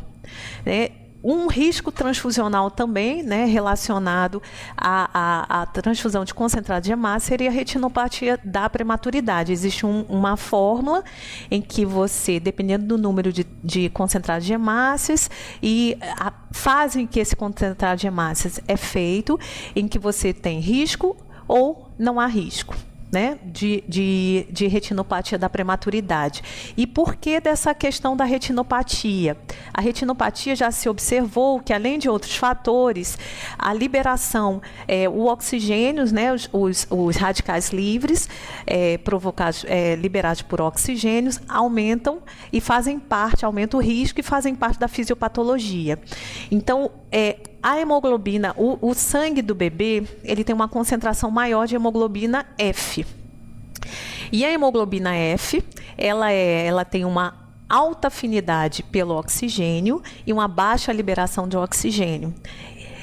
Speaker 1: né? Um risco transfusional também, né, relacionado à transfusão de concentrado de hemácia, seria a retinopatia da prematuridade. Existe uma fórmula em que você, dependendo do número de concentrados de hemácias e a fase em que esse concentrado de hemácias é feito, em que você tem risco ou não há risco, né, de retinopatia da prematuridade. E por que dessa questão da retinopatia? A retinopatia já se observou que, além de outros fatores, a liberação, o oxigênio, né, os radicais livres liberados por oxigênios aumentam o risco e fazem parte da fisiopatologia. Então, a hemoglobina, o sangue do bebê, ele tem uma concentração maior de hemoglobina F. E a hemoglobina F, ela tem uma alta afinidade pelo oxigênio e uma baixa liberação de oxigênio.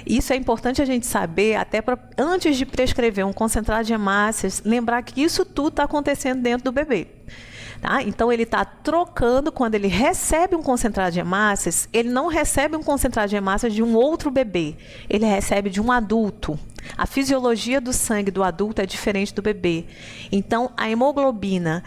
Speaker 1: Isso é importante a gente saber, até antes de prescrever um concentrado de hemácias, lembrar que isso tudo está acontecendo dentro do bebê. Tá? Então, ele está trocando, quando ele recebe um concentrado de hemácias, ele não recebe um concentrado de hemácias de um outro bebê, ele recebe de um adulto. A fisiologia do sangue do adulto é diferente do bebê. Então, a hemoglobina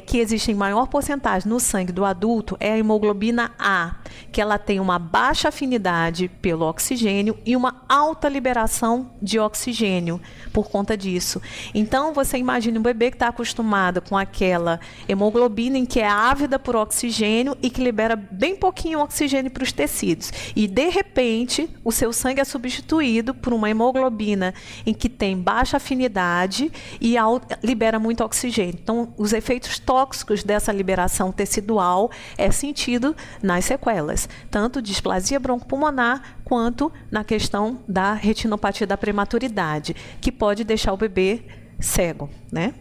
Speaker 1: que existe em maior porcentagem no sangue do adulto é a hemoglobina A, que ela tem uma baixa afinidade pelo oxigênio e uma alta liberação de oxigênio por conta disso. Então, você imagina um bebê que está acostumado com aquela hemoglobina em que é ávida por oxigênio e que libera bem pouquinho oxigênio para os tecidos. E, de repente, o seu sangue é substituído por uma hemoglobina em que tem baixa afinidade e libera muito oxigênio. Então, os efeitos tóxicos dessa liberação tecidual é sentido nas sequelas, tanto displasia broncopulmonar quanto na questão da retinopatia da prematuridade, que pode deixar o bebê cego, né?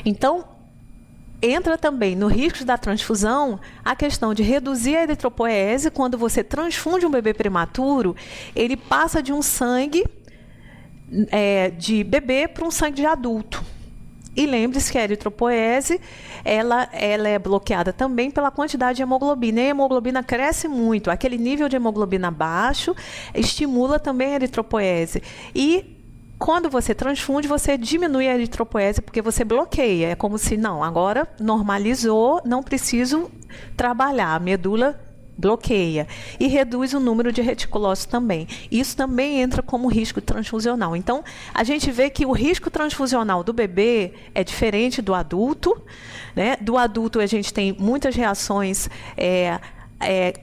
Speaker 1: Então, entra também no risco da transfusão a questão de reduzir a eritropoese. Quando você transfunde um bebê prematuro, ele passa de um sangue de bebê para um sangue de adulto. E lembre-se que a eritropoese, ela é bloqueada também pela quantidade de hemoglobina. E a hemoglobina cresce muito. Aquele nível de hemoglobina baixo estimula também a eritropoese. E quando você transfunde, você diminui a eritropoese porque você bloqueia. É como se, não, agora normalizou, não preciso trabalhar. A medula bloqueia e reduz o número de reticulócitos também. Isso também entra como risco transfusional. Então, a gente vê que o risco transfusional do bebê é diferente do adulto, né? Do adulto, a gente tem muitas reações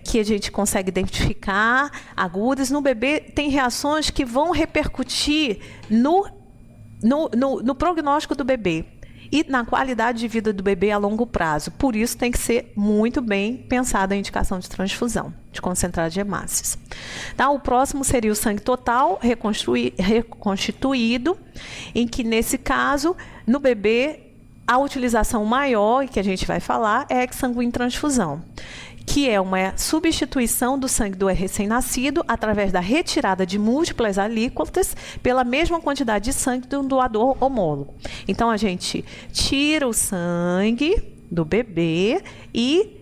Speaker 1: que a gente consegue identificar, agudas. No bebê, tem reações que vão repercutir no prognóstico do bebê e na qualidade de vida do bebê a longo prazo. Por isso, tem que ser muito bem pensada a indicação de transfusão de concentrado de hemácias. Tá? O próximo seria o sangue total reconstituído, em que, nesse caso, no bebê, a utilização maior, que a gente vai falar, é a exsanguintransfusão, que é uma substituição do sangue do recém-nascido através da retirada de múltiplas alíquotas pela mesma quantidade de sangue de um doador homólogo. Então, a gente tira o sangue do bebê e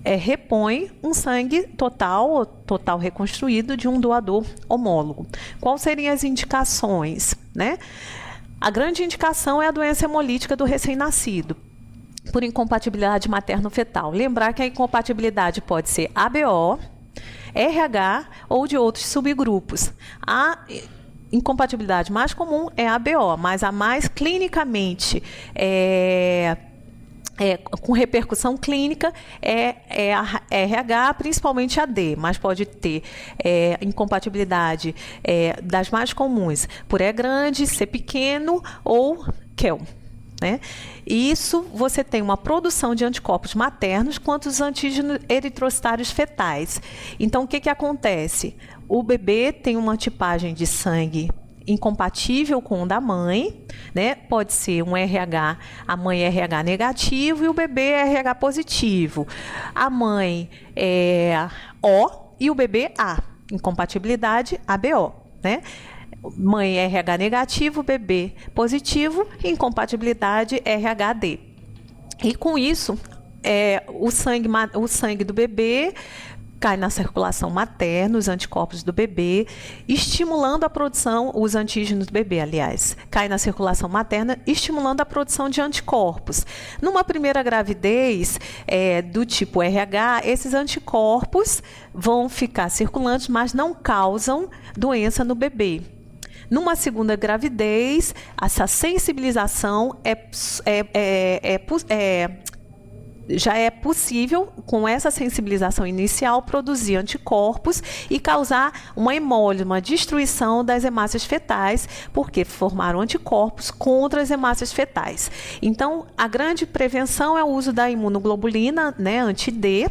Speaker 1: repõe um sangue total reconstruído de um doador homólogo. Quais seriam as indicações, né? A grande indicação é a doença hemolítica do recém-nascido, por incompatibilidade materno-fetal. Lembrar que a incompatibilidade pode ser ABO, RH ou de outros subgrupos. A incompatibilidade mais comum é ABO, mas a mais clinicamente com repercussão clínica é a RH, principalmente a D, mas pode ter incompatibilidade das mais comuns por E grande, C pequeno ou QEL. Né? Isso, você tem uma produção de anticorpos maternos quanto os antígenos eritrocitários fetais. Então, o que acontece? O bebê tem uma tipagem de sangue incompatível com o da mãe, né? Pode ser um RH, a mãe é RH negativo e o bebê é RH positivo. A mãe é O e o bebê A. Incompatibilidade ABO, né? Mãe RH negativo, bebê positivo, incompatibilidade RHD. E com isso, o sangue do bebê cai na circulação materna, os anticorpos do bebê, estimulando a produção, os antígenos do bebê, aliás, cai na circulação materna, estimulando a produção de anticorpos. Numa primeira gravidez do tipo RH, esses anticorpos vão ficar circulantes, mas não causam doença no bebê. Numa segunda gravidez, essa sensibilização já é possível, com essa sensibilização inicial, produzir anticorpos e causar uma hemólise, uma destruição das hemácias fetais, porque formaram anticorpos contra as hemácias fetais. Então, a grande prevenção é o uso da imunoglobulina, né, anti-D,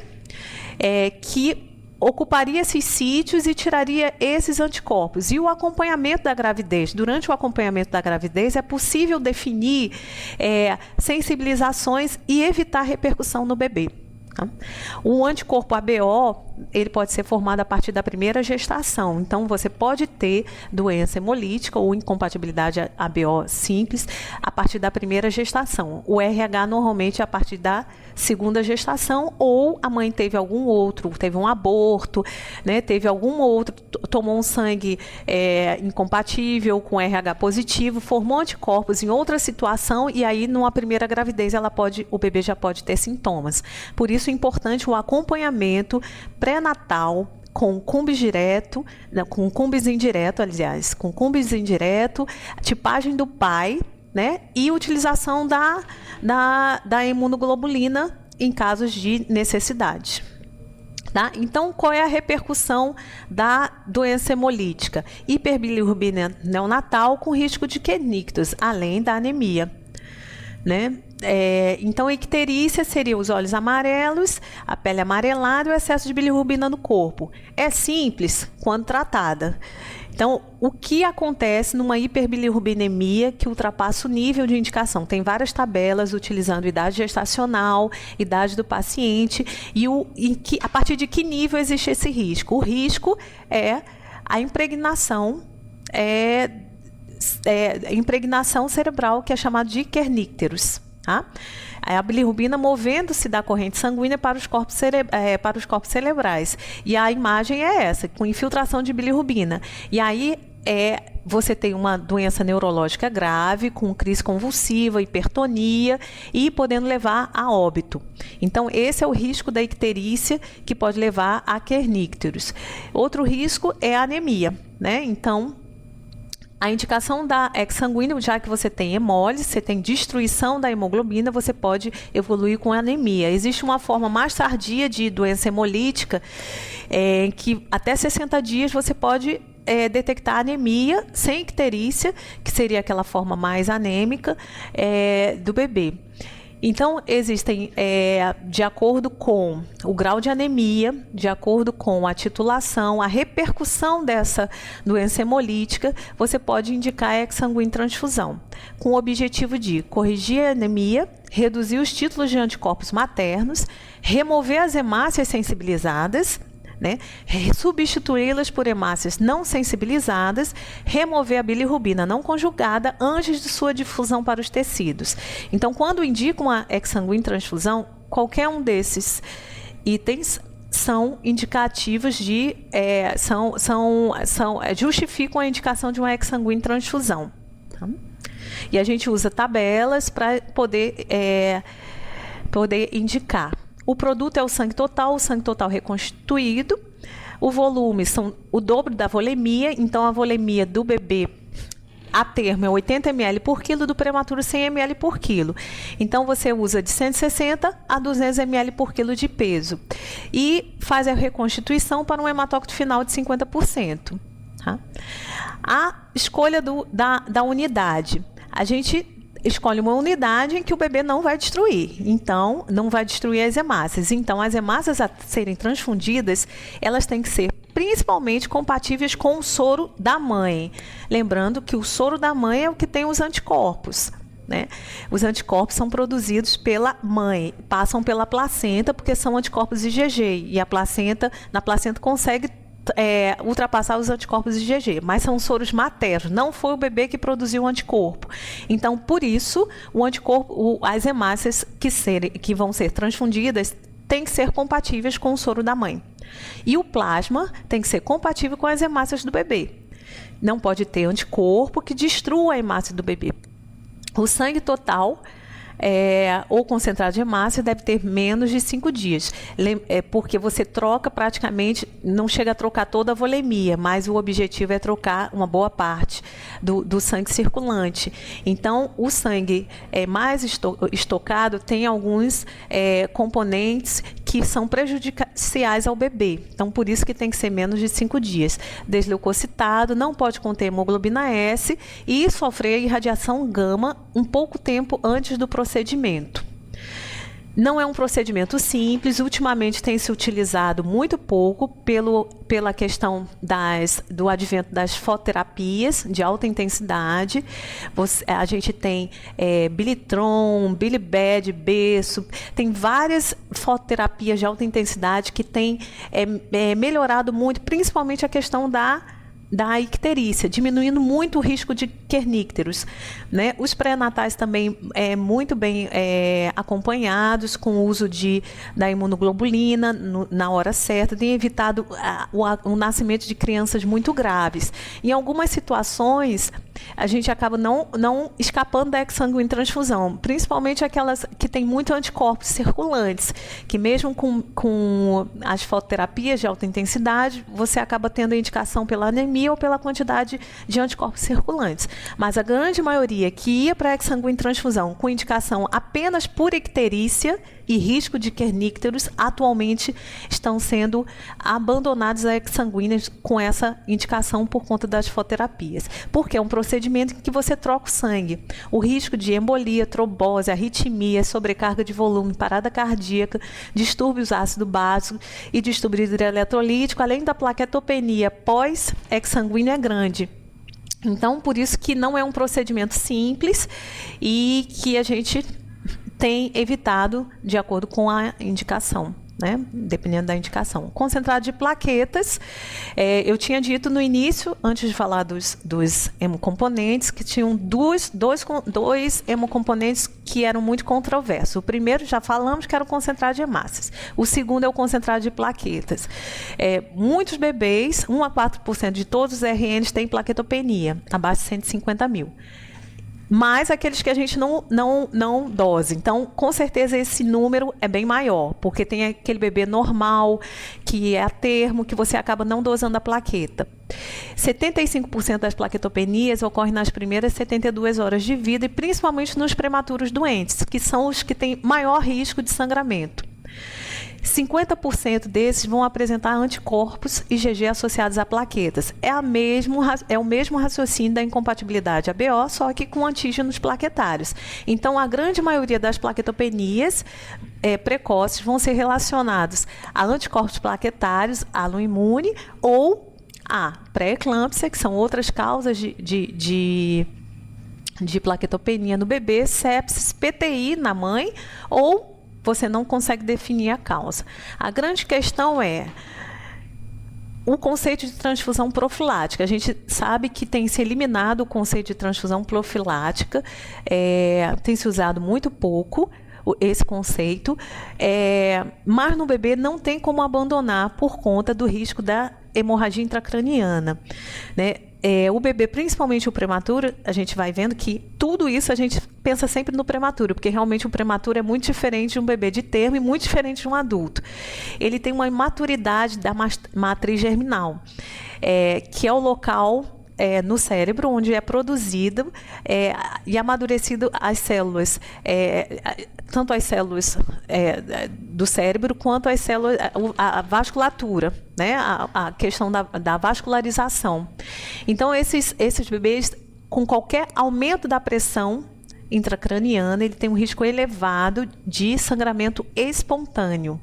Speaker 1: que ocuparia esses sítios e tiraria esses anticorpos. E o acompanhamento da gravidez. Durante o acompanhamento da gravidez, é possível definir sensibilizações e evitar repercussão no bebê. O anticorpo ABO, ele pode ser formado a partir da primeira gestação. Então, você pode ter doença hemolítica ou incompatibilidade ABO simples a partir da primeira gestação. O RH, normalmente, é a partir da segunda gestação, ou a mãe teve teve um aborto, né, teve algum outro, tomou um sangue incompatível com RH positivo, formou anticorpos em outra situação, e aí, numa primeira gravidez, o bebê já pode ter sintomas. Por isso, é importante o acompanhamento pré-natal com cumbis direto, com cumbis indireto, tipagem do pai, né, e utilização da imunoglobulina em casos de necessidade. Tá? Então, qual é a repercussão da doença hemolítica? Hiperbilirrubina neonatal com risco de kernicterus, além da anemia. Né? Então, a icterícia seria os olhos amarelos, a pele amarelada e o excesso de bilirrubina no corpo. É simples quando tratada. Então, o que acontece numa hiperbilirrubinemia que ultrapassa o nível de indicação? Tem várias tabelas utilizando idade gestacional, idade do paciente e a partir de que nível existe esse risco? O risco é a impregnação impregnação cerebral, que é chamada de kernicterus. Tá? A bilirrubina movendo-se da corrente sanguínea para os corpos cerebrais. E a imagem é essa, com infiltração de bilirrubina. E aí você tem uma doença neurológica grave, com crise convulsiva, hipertonia e podendo levar a óbito. Então, esse é o risco da icterícia, que pode levar a kernicterus. Outro risco é a anemia, né? Então, a indicação da exsanguínea, já que você tem hemólise, você tem destruição da hemoglobina, você pode evoluir com anemia. Existe uma forma mais tardia de doença hemolítica, que até 60 dias você pode detectar anemia sem icterícia, que seria aquela forma mais anêmica do bebê. Então, existem, de acordo com o grau de anemia, de acordo com a titulação, a repercussão dessa doença hemolítica, você pode indicar a exsanguínea transfusão, com o objetivo de corrigir a anemia, reduzir os títulos de anticorpos maternos, remover as hemácias sensibilizadas, né? Substituí-las por hemácias não sensibilizadas, remover a bilirrubina não conjugada antes de sua difusão para os tecidos. Então, quando indicam uma exsanguínea transfusão, qualquer um desses itens são indicativos justificam a indicação de uma exsanguínea transfusão. Tá? E a gente usa tabelas para poder indicar. O produto é o sangue total reconstituído. O volume são o dobro da volemia, então a volemia do bebê a termo é 80 ml por quilo, do prematuro 100 ml por quilo. Então, você usa de 160 a 200 ml por quilo de peso. E faz a reconstituição para um hematócrito final de 50%. Tá? A escolha da unidade. A gente escolhe uma unidade em que o bebê não vai destruir. Então, não vai destruir as hemácias. Então, as hemácias a serem transfundidas, elas têm que ser principalmente compatíveis com o soro da mãe. Lembrando que o soro da mãe é o que tem os anticorpos. Né? Os anticorpos são produzidos pela mãe, passam pela placenta, porque são anticorpos IgG. E na placenta consegue ultrapassar os anticorpos IgG, mas são soros maternos, não foi o bebê que produziu o anticorpo. Então, por isso, as hemácias que vão ser transfundidas têm que ser compatíveis com o soro da mãe. E o plasma tem que ser compatível com as hemácias do bebê. Não pode ter anticorpo que destrua a hemácia do bebê. O sangue total ou concentrado de hemácia deve ter menos de 5 dias, porque você troca praticamente, não chega a trocar toda a volemia, mas o objetivo é trocar uma boa parte do sangue circulante. Então, o sangue mais estocado tem alguns componentes que são prejudiciais ao bebê. Então, por isso que tem que ser menos de 5 dias. Desleucocitado, não pode conter hemoglobina S e sofrer irradiação gama um pouco tempo antes do procedimento. Não é um procedimento simples, ultimamente tem se utilizado muito pouco pela questão do advento das fototerapias de alta intensidade. A gente tem Bilitron, Bilibed, Berço, tem várias fototerapias de alta intensidade que têm melhorado muito, principalmente a questão da icterícia, diminuindo muito o risco de kernícteros, né? Os pré-natais também muito bem acompanhados com o uso da imunoglobulina na hora certa, tem evitado o nascimento de crianças muito graves. Em algumas situações, a gente acaba não escapando da exsanguínea transfusão, principalmente aquelas que têm muito anticorpos circulantes, que mesmo com as fototerapias de alta intensidade, você acaba tendo a indicação pela anemia ou pela quantidade de anticorpos circulantes. Mas a grande maioria que ia para a exsanguínea transfusão com indicação apenas por icterícia e risco de kernícteros, atualmente estão sendo abandonados a exsanguíneas com essa indicação por conta das fototerapias. Porque é um procedimento em que você troca o sangue. O risco de embolia, trombose, arritmia, sobrecarga de volume, parada cardíaca, distúrbios ácido-básico e distúrbio hidroeletrolítico, além da plaquetopenia pós-exsanguínea é grande. Então, por isso que não é um procedimento simples e que a gente tem evitado de acordo com a indicação, né? Dependendo da indicação. Concentrado de plaquetas, eu tinha dito no início, antes de falar dos hemocomponentes, que tinham dois hemocomponentes que eram muito controversos. O primeiro, já falamos, que era o concentrado de hemácias. O segundo é o concentrado de plaquetas. Muitos bebês, 1 a 4% de todos os RNs têm plaquetopenia, abaixo de 150 mil. Mas aqueles que a gente não dose. Então, com certeza, esse número é bem maior, porque tem aquele bebê normal, que é a termo, que você acaba não dosando a plaqueta. 75% das plaquetopenias ocorrem nas primeiras 72 horas de vida, e principalmente nos prematuros doentes, que são os que têm maior risco de sangramento. 50% desses vão apresentar anticorpos IgG associados a plaquetas. É o mesmo raciocínio da incompatibilidade ABO, só que com antígenos plaquetários. Então, a grande maioria das plaquetopenias precoces vão ser relacionados a anticorpos plaquetários, aloimune, ou a pré-eclâmpsia, que são outras causas de plaquetopenia no bebê, sepsis, PTI na mãe, ou você não consegue definir a causa. A grande questão é o conceito de transfusão profilática. A gente sabe que tem se eliminado o conceito de transfusão profilática, tem se usado muito pouco esse conceito, mas no bebê não tem como abandonar por conta do risco da hemorragia intracraniana, né? O bebê, principalmente o prematuro, a gente vai vendo que tudo isso a gente pensa sempre no prematuro, porque realmente o prematuro é muito diferente de um bebê de termo e muito diferente de um adulto. Ele tem uma imaturidade da matriz germinal, que é o local no cérebro onde é produzido e amadurecido as células, tanto as células do cérebro quanto as células, a vasculatura, né? A questão da vascularização. Então, esses bebês, com qualquer aumento da pressão intracraniana, ele tem um risco elevado de sangramento espontâneo.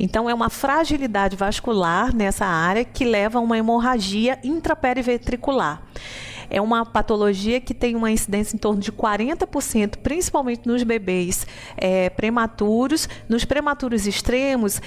Speaker 1: Então, é uma fragilidade vascular nessa área que leva a uma hemorragia intraperiventricular. É uma patologia que tem uma incidência em torno de 40%, principalmente nos bebês prematuros. Nos prematuros extremos,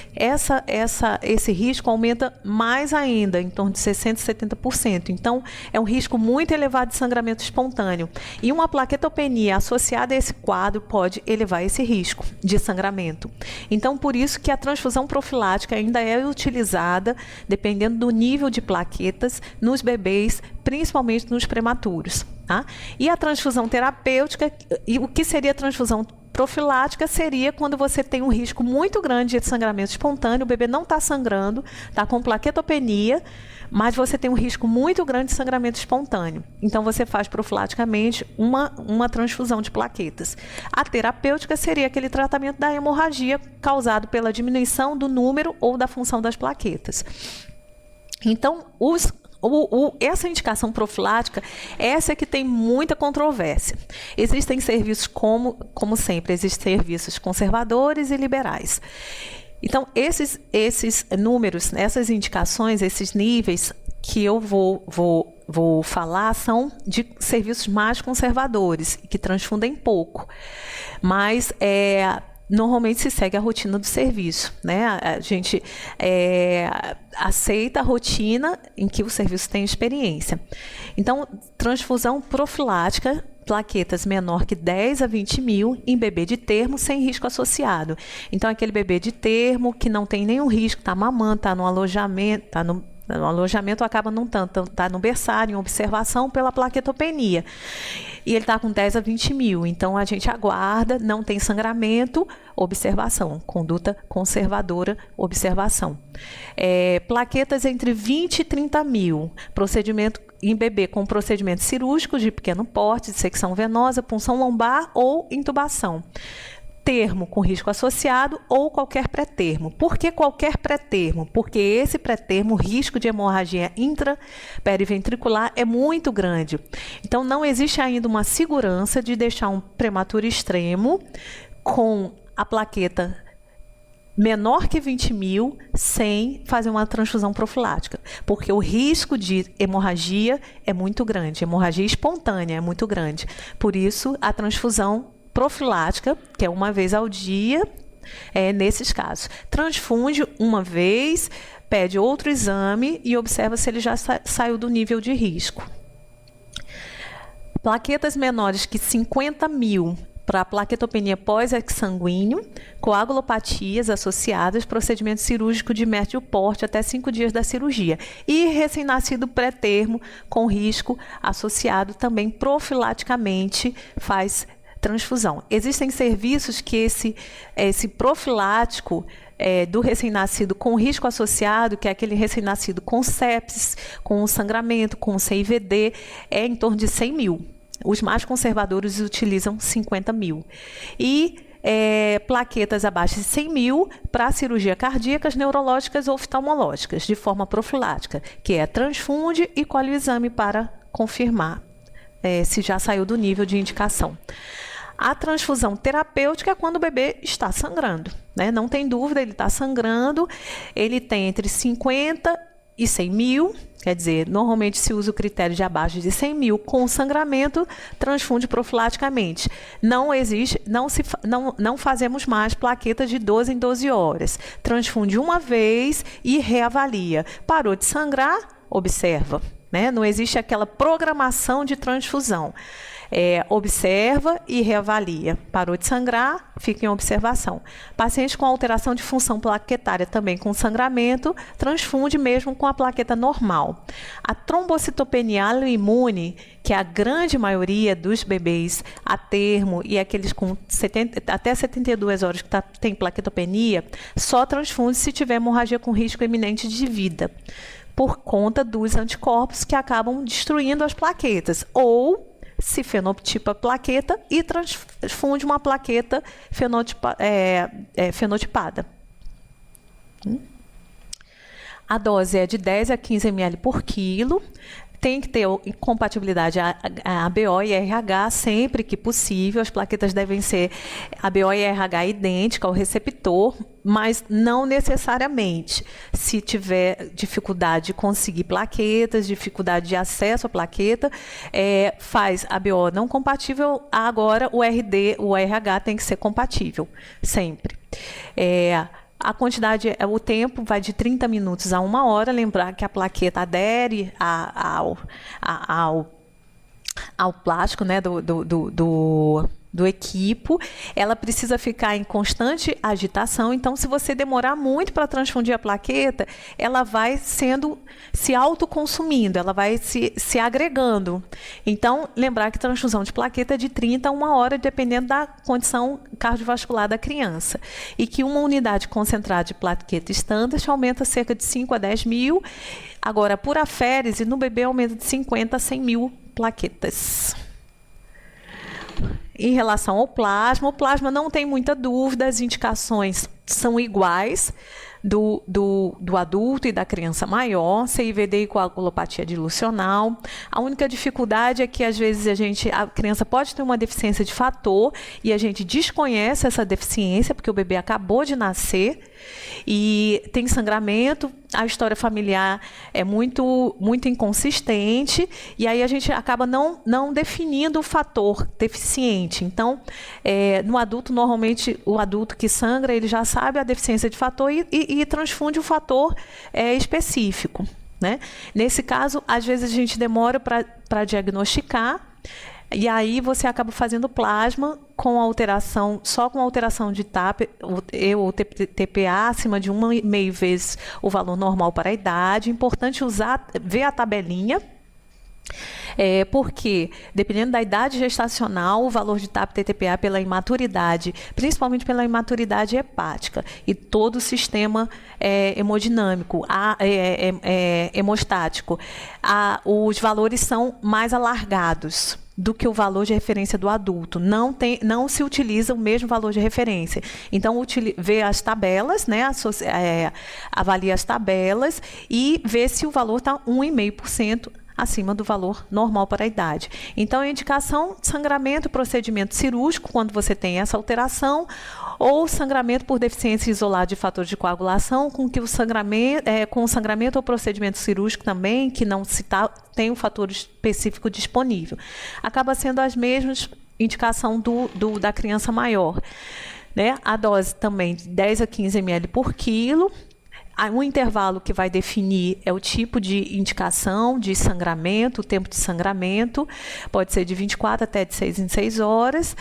Speaker 1: esse risco aumenta mais ainda, em torno de 60% e 70%. Então, é um risco muito elevado de sangramento espontâneo. E uma plaquetopenia associada a esse quadro pode elevar esse risco de sangramento. Então, por isso que a transfusão profilática ainda é utilizada, dependendo do nível de plaquetas, nos bebês, principalmente nos prematuros. Tá? E a transfusão terapêutica, e o que seria a transfusão profilática seria quando você tem um risco muito grande de sangramento espontâneo, o bebê não está sangrando, está com plaquetopenia, mas você tem um risco muito grande de sangramento espontâneo. Então, você faz profilaticamente uma transfusão de plaquetas. A terapêutica seria aquele tratamento da hemorragia causado pela diminuição do número ou da função das plaquetas. Então, Essa indicação profilática, essa é que tem muita controvérsia. Existem serviços, como sempre, existem serviços conservadores e liberais. Então, esses números, essas indicações, esses níveis que eu vou falar são de serviços mais conservadores, que transfundem pouco. Mas normalmente se segue a rotina do serviço, né? A gente aceita a rotina em que o serviço tem experiência. Então, transfusão profilática, plaquetas menor que 10 a 20 mil em bebê de termo sem risco associado. Então, aquele bebê de termo que não tem nenhum risco, está mamando, está no alojamento, no alojamento acaba não tanto, está no berçário, em observação pela plaquetopenia. E ele está com 10 a 20 mil. Então, a gente aguarda, não tem sangramento, observação. Conduta conservadora, observação. Plaquetas entre 20 e 30 mil. Procedimento em bebê com procedimento cirúrgico de pequeno porte, de secção venosa, punção lombar ou intubação. Termo com risco associado ou qualquer pré-termo. Por que qualquer pré-termo? Porque esse pré-termo, o risco de hemorragia intraperiventricular é muito grande. Então, não existe ainda uma segurança de deixar um prematuro extremo com a plaqueta menor que 20 mil sem fazer uma transfusão profilática, porque o risco de hemorragia é muito grande, hemorragia espontânea é muito grande. Por isso, a transfusão profilática, que é uma vez ao dia, nesses casos. Transfunde uma vez, pede outro exame e observa se ele já saiu do nível de risco. Plaquetas menores que 50 mil para plaquetopenia pós-exsanguíneo, coagulopatias associadas, procedimento cirúrgico de médio porte até 5 dias da cirurgia. E recém-nascido pré-termo com risco associado também profilaticamente faz transfusão. Existem serviços que esse profilático do recém-nascido com risco associado, que é aquele recém-nascido com sepsis, com sangramento, com CIVD, é em torno de 100 mil. Os mais conservadores utilizam 50 mil. E plaquetas abaixo de 100 mil para cirurgia cardíacas, neurológicas ou oftalmológicas, de forma profilática, que é transfunde e colhe o exame para confirmar se já saiu do nível de indicação. A transfusão terapêutica é quando o bebê está sangrando, né? Não tem dúvida, ele está sangrando, ele tem entre 50 e 100 mil, quer dizer, normalmente se usa o critério de abaixo de 100 mil com sangramento, transfunde profilaticamente. Não fazemos mais plaquetas de 12 em 12 horas. Transfunde uma vez e reavalia. Parou de sangrar, observa, né? Não existe aquela programação de transfusão. Observa e reavalia. Parou de sangrar, fica em observação. Paciente com alteração de função plaquetária, também com sangramento, transfunde mesmo com a plaqueta normal. A trombocitopenia autoimune, que é a grande maioria dos bebês a termo e aqueles com até 72 horas que tem plaquetopenia, só transfunde se tiver hemorragia com risco iminente de vida, por conta dos anticorpos que acabam destruindo as plaquetas, ou se fenotipa a plaqueta e transfunde uma plaqueta fenotipada. A dose é de 10 a 15 ml por quilo. Tem que ter compatibilidade ABO e RH sempre que possível. As plaquetas devem ser ABO e RH idêntica ao receptor, mas não necessariamente. Se tiver dificuldade de conseguir plaquetas, dificuldade de acesso à plaqueta, faz ABO não compatível. Agora o RH tem que ser compatível, sempre. A quantidade, o tempo vai de 30 minutos a 1 hora. Lembrar que a plaqueta adere ao plástico, né, do equipo. Ela precisa ficar em constante agitação. Então, se você demorar muito para transfundir a plaqueta, ela vai se autoconsumindo, ela vai se agregando. Então, lembrar que transfusão de plaqueta é de 30 a 1 hora, dependendo da condição cardiovascular da criança. E que uma unidade concentrada de plaqueta standard aumenta cerca de 5 a 10 mil. Agora, por aférese, no bebê aumenta de 50 a 100 mil plaquetas. Em relação ao plasma, o plasma não tem muita dúvida, as indicações são iguais. do adulto e da criança maior, CIVD e coagulopatia dilucional. A única dificuldade é que, às vezes, a criança pode ter uma deficiência de fator e a gente desconhece essa deficiência, porque o bebê acabou de nascer e tem sangramento, a história familiar é muito inconsistente, e aí a gente acaba não definindo o fator deficiente. Então, no adulto, normalmente, o adulto que sangra, ele já sabe a deficiência de fator e transfunde o fator específico, né? Nesse caso, às vezes a gente demora para diagnosticar, e aí você acaba fazendo plasma com alteração, só com alteração de TAP ou TPA acima de 1,5 vezes o valor normal para a idade. Importante ver a tabelinha, porque, dependendo da idade gestacional, o valor de TAP e TPA pela imaturidade, principalmente pela imaturidade hepática, e todo o sistema hemodinâmico, hemostático, os valores são mais alargados do que o valor de referência do adulto. Não se utiliza o mesmo valor de referência. Então, vê as tabelas, né, avalia as tabelas e vê se o valor está 1,5% acima do valor normal para a idade. Então, a indicação de sangramento, procedimento cirúrgico, quando você tem essa alteração, ou sangramento por deficiência isolada de fator de coagulação, com sangramento ou procedimento cirúrgico também, que não tem um fator específico disponível. Acaba sendo as mesmas indicação da criança maior, né? A dose também de 10 a 15 ml por quilo. Um intervalo que vai definir é o tipo de indicação de sangramento, o tempo de sangramento, pode ser de 24 até de 6 em 6 horas.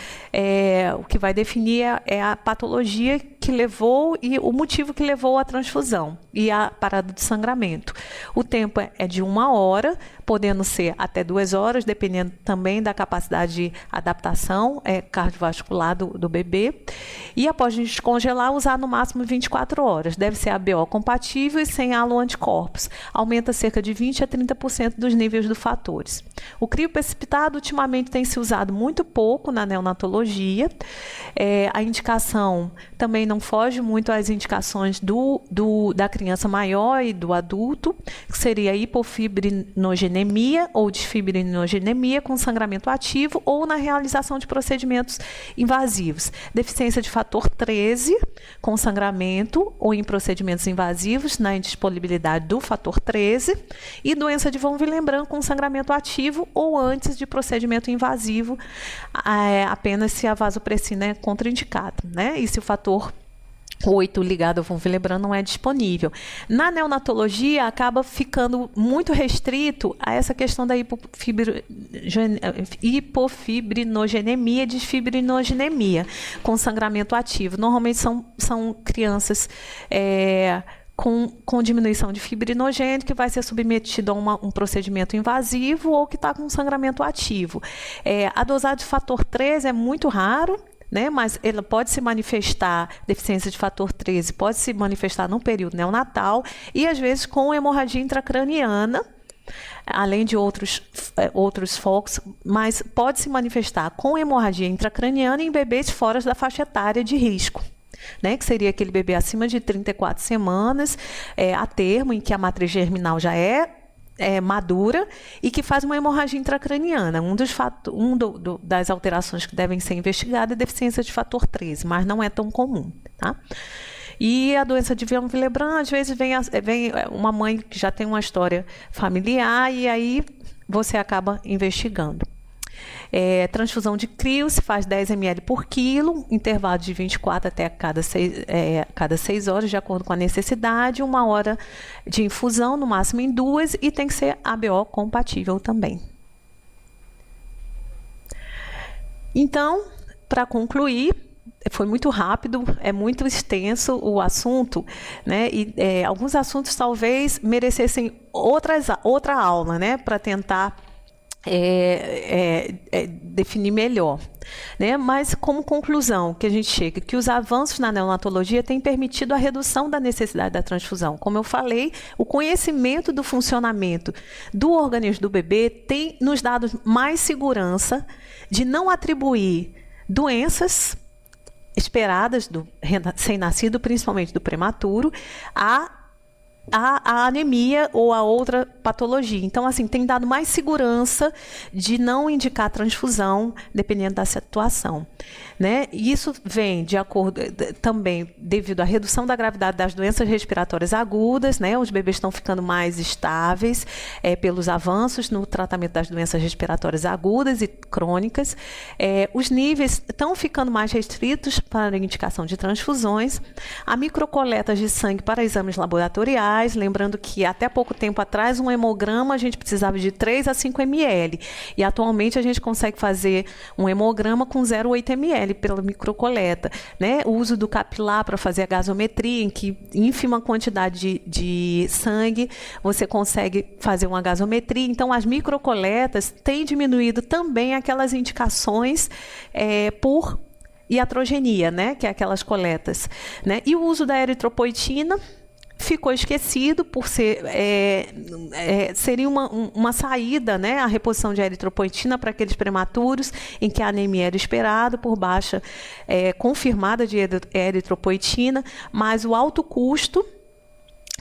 Speaker 1: O que vai definir é a patologia que levou e o motivo que levou à transfusão e a parada de sangramento. O tempo é de 1 hora, podendo ser até 2 horas, dependendo também da capacidade de adaptação cardiovascular do bebê. E após descongelar, usar no máximo 24 horas. Deve ser ABO compatível e sem haloanticorpos. Aumenta cerca de 20% a 30% dos níveis dos fatores. O crio precipitado, ultimamente, tem se usado muito pouco na neonatologia. A indicação também não foge muito às indicações da criança maior e do adulto, que seria hipofibrinogenemia ou desfibrinogenemia com sangramento ativo ou na realização de procedimentos invasivos. Deficiência de fator 13 com sangramento ou em procedimentos invasivos na indisponibilidade do fator 13 e doença de von Willebrand com sangramento ativo ou antes de procedimento invasivo, apenas se a vasopressina é contraindicada, né? E se o fator 8 ligado ao von Willebrand não é disponível. Na neonatologia, acaba ficando muito restrito a essa questão da hipofibrinogenemia e desfibrinogenemia com sangramento ativo. Normalmente são crianças com diminuição de fibrinogênio, que vai ser submetido a um procedimento invasivo ou que está com sangramento ativo. A dosagem de fator 13 é muito raro, né? Mas ela pode se manifestar, deficiência de fator 13, pode se manifestar no período neonatal e, às vezes, com hemorragia intracraniana, além de outros focos, mas pode se manifestar com hemorragia intracraniana em bebês fora da faixa etária de risco, né, que seria aquele bebê acima de 34 semanas, a termo, em que a matriz germinal já é madura e que faz uma hemorragia intracraniana. Das alterações que devem ser investigadas é a deficiência de fator 13, mas não é tão comum, tá? E a doença de von Willebrand, às vezes vem uma mãe que já tem uma história familiar e aí você acaba investigando. Transfusão de crio se faz 10 ml por quilo, intervalo de 24 até cada 6 horas, de acordo com a necessidade, 1 hora de infusão, no máximo em 2, e tem que ser ABO compatível também. Então, para concluir, foi muito rápido, é muito extenso o assunto, né? E alguns assuntos talvez merecessem outra aula, né? Para tentar definir melhor, né? Mas como conclusão que a gente chega, que os avanços na neonatologia têm permitido a redução da necessidade da transfusão. Como eu falei, o conhecimento do funcionamento do organismo do bebê tem nos dado mais segurança de não atribuir doenças esperadas do recém-nascido, principalmente do prematuro, a anemia ou a outra patologia. Então, assim, tem dado mais segurança de não indicar transfusão, dependendo da situação, né? E isso vem de acordo também devido à redução da gravidade das doenças respiratórias agudas, né? Os bebês estão ficando mais estáveis pelos avanços no tratamento das doenças respiratórias agudas e crônicas. Os níveis estão ficando mais restritos para a indicação de transfusões. A microcoleta de sangue para exames laboratoriais, lembrando que até pouco tempo atrás um hemograma a gente precisava de 3 a 5 ml e atualmente a gente consegue fazer um hemograma com 0,8 ml pela microcoleta, né? O uso do capilar para fazer a gasometria, em que ínfima quantidade de sangue você consegue fazer uma gasometria. Então as microcoletas têm diminuído também aquelas indicações por iatrogenia, né? Que é aquelas coletas, né? E o uso da eritropoetina ficou esquecido por ser seria uma saída, né, a reposição de eritropoetina para aqueles prematuros em que a anemia era esperada por baixa confirmada de eritropoetina, mas o alto custo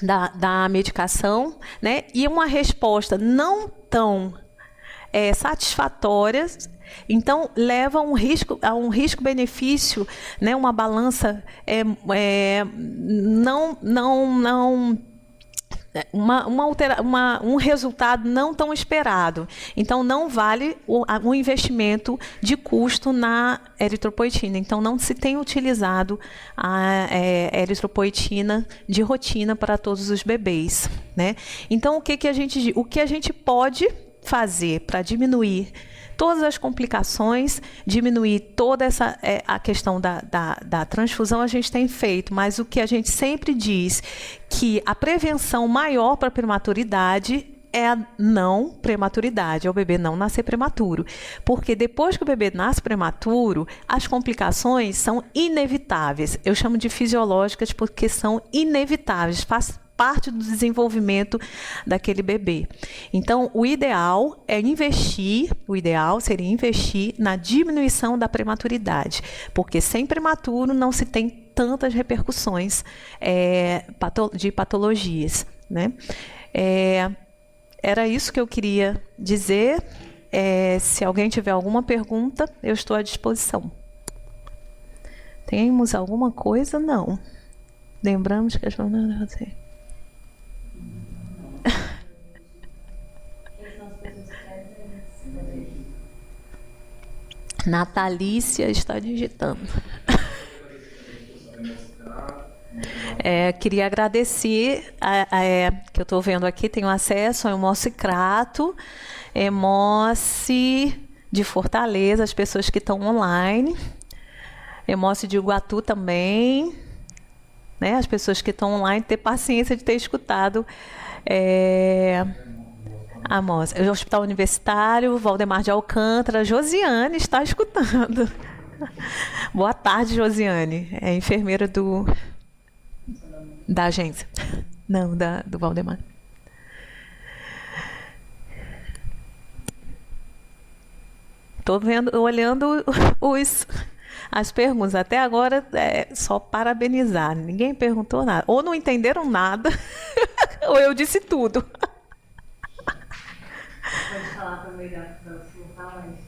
Speaker 1: da medicação, né, e uma resposta não tão satisfatórias. Então, leva a um risco-benefício, né, uma balança um resultado não tão esperado. Então, não vale o investimento de custo na eritropoetina. Então, não se tem utilizado a eritropoetina de rotina para todos os bebês, né? Então, o que a gente pode fazer para diminuir todas as complicações, diminuir toda a questão da transfusão, a gente tem feito, mas o que a gente sempre diz, que a prevenção maior para a prematuridade é a não prematuridade, é o bebê não nascer prematuro. Porque depois que o bebê nasce prematuro, as complicações são inevitáveis. Eu chamo de fisiológicas porque são inevitáveis, faz parte do desenvolvimento daquele bebê. Então, o ideal seria investir na diminuição da prematuridade, porque sem prematuro não se tem tantas repercussões de patologias, né? Era isso que eu queria dizer. Se alguém tiver alguma pergunta, eu estou à disposição. Temos alguma coisa? Não. Lembramos que as Natalícia está digitando. Queria agradecer, que eu estou vendo aqui, tenho acesso ao Hemocicrato, Hemoce de Fortaleza, as pessoas que estão online, Hemoce de Iguatu também, né, as pessoas que estão online, ter paciência de ter escutado a mostra. O Hospital Universitário, Valdemar de Alcântara, Josiane está escutando. Boa tarde, Josiane. É enfermeira da agência. Não, do Valdemar. Estou olhando as perguntas. Até agora é só parabenizar. Ninguém perguntou nada. Ou não entenderam nada, ou eu disse tudo.
Speaker 2: Pode falar para melhor para você não falar isso.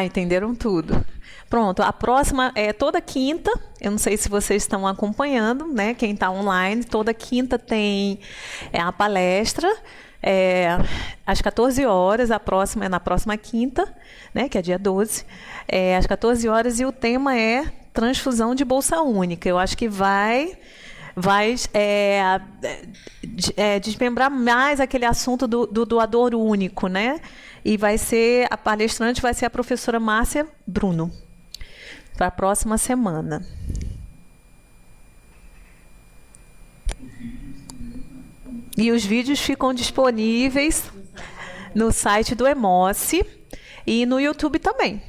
Speaker 1: Entenderam tudo. Pronto, a próxima é toda quinta. Eu não sei se vocês estão acompanhando, né? Quem está online, toda quinta tem a palestra. Às 14 horas, a próxima é na próxima quinta, né, que é dia 12, às 14 horas, e o tema é transfusão de bolsa única. Eu acho que vai desmembrar mais aquele assunto do doador único, né? E a palestrante vai ser a professora Márcia Bruno, para a próxima semana. E os vídeos ficam disponíveis no site do Hemoce e no YouTube também.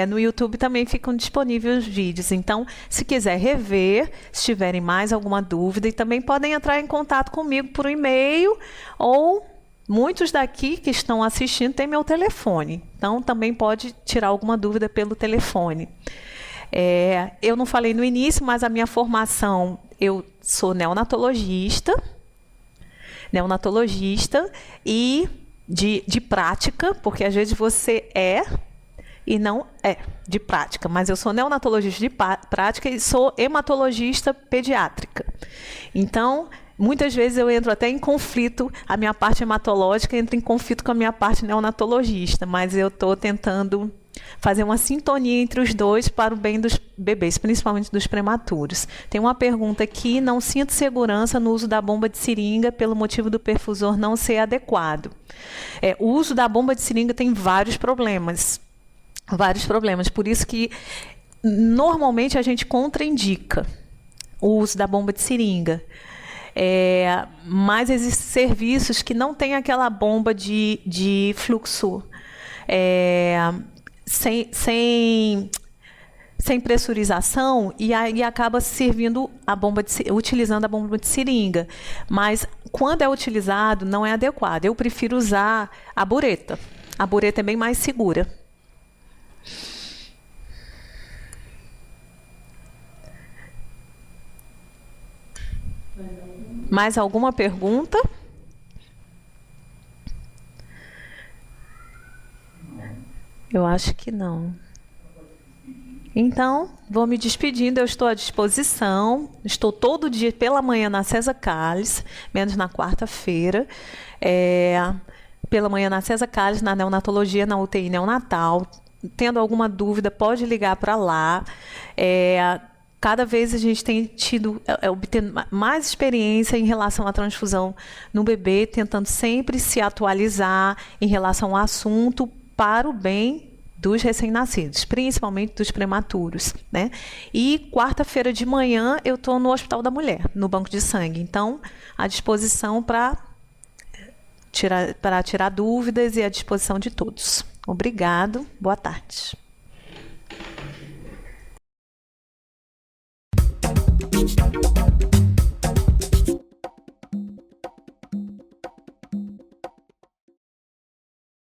Speaker 1: No YouTube também ficam disponíveis os vídeos. Então, se quiser rever, se tiverem mais alguma dúvida, e também podem entrar em contato comigo por e-mail, ou muitos daqui que estão assistindo têm meu telefone. Então, também pode tirar alguma dúvida pelo telefone. Eu não falei no início, mas a minha formação, eu sou neonatologista e de prática, porque às vezes você e não é de prática, mas eu sou neonatologista de prática e sou hematologista pediátrica. Então, muitas vezes eu entro até em conflito, a minha parte hematológica entra em conflito com a minha parte neonatologista, mas eu estou tentando fazer uma sintonia entre os dois para o bem dos bebês, principalmente dos prematuros. Tem uma pergunta aqui: não sinto segurança no uso da bomba de seringa pelo motivo do perfusor não ser adequado. O uso da bomba de seringa tem vários problemas, por isso que normalmente a gente contraindica o uso da bomba de seringa. Mas existem serviços que não tem aquela bomba de fluxo sem pressurização, e aí acaba servindo utilizando a bomba de seringa. Mas quando é utilizado, não é adequado. Eu prefiro usar a bureta. A bureta é bem mais segura. Mais alguma pergunta? Eu acho que não. Então, vou me despedindo. Eu estou à disposição. Estou todo dia pela manhã na César Calles, menos na quarta-feira. Pela manhã na César Calles, na neonatologia, na UTI neonatal. Tendo alguma dúvida, pode ligar para lá. Cada vez a gente tem obtendo mais experiência em relação à transfusão no bebê, tentando sempre se atualizar em relação ao assunto para o bem dos recém-nascidos, principalmente dos prematuros, né? E quarta-feira de manhã eu estou no Hospital da Mulher, no banco de sangue. Então, à disposição para tirar dúvidas e à disposição de todos. Obrigado, boa tarde.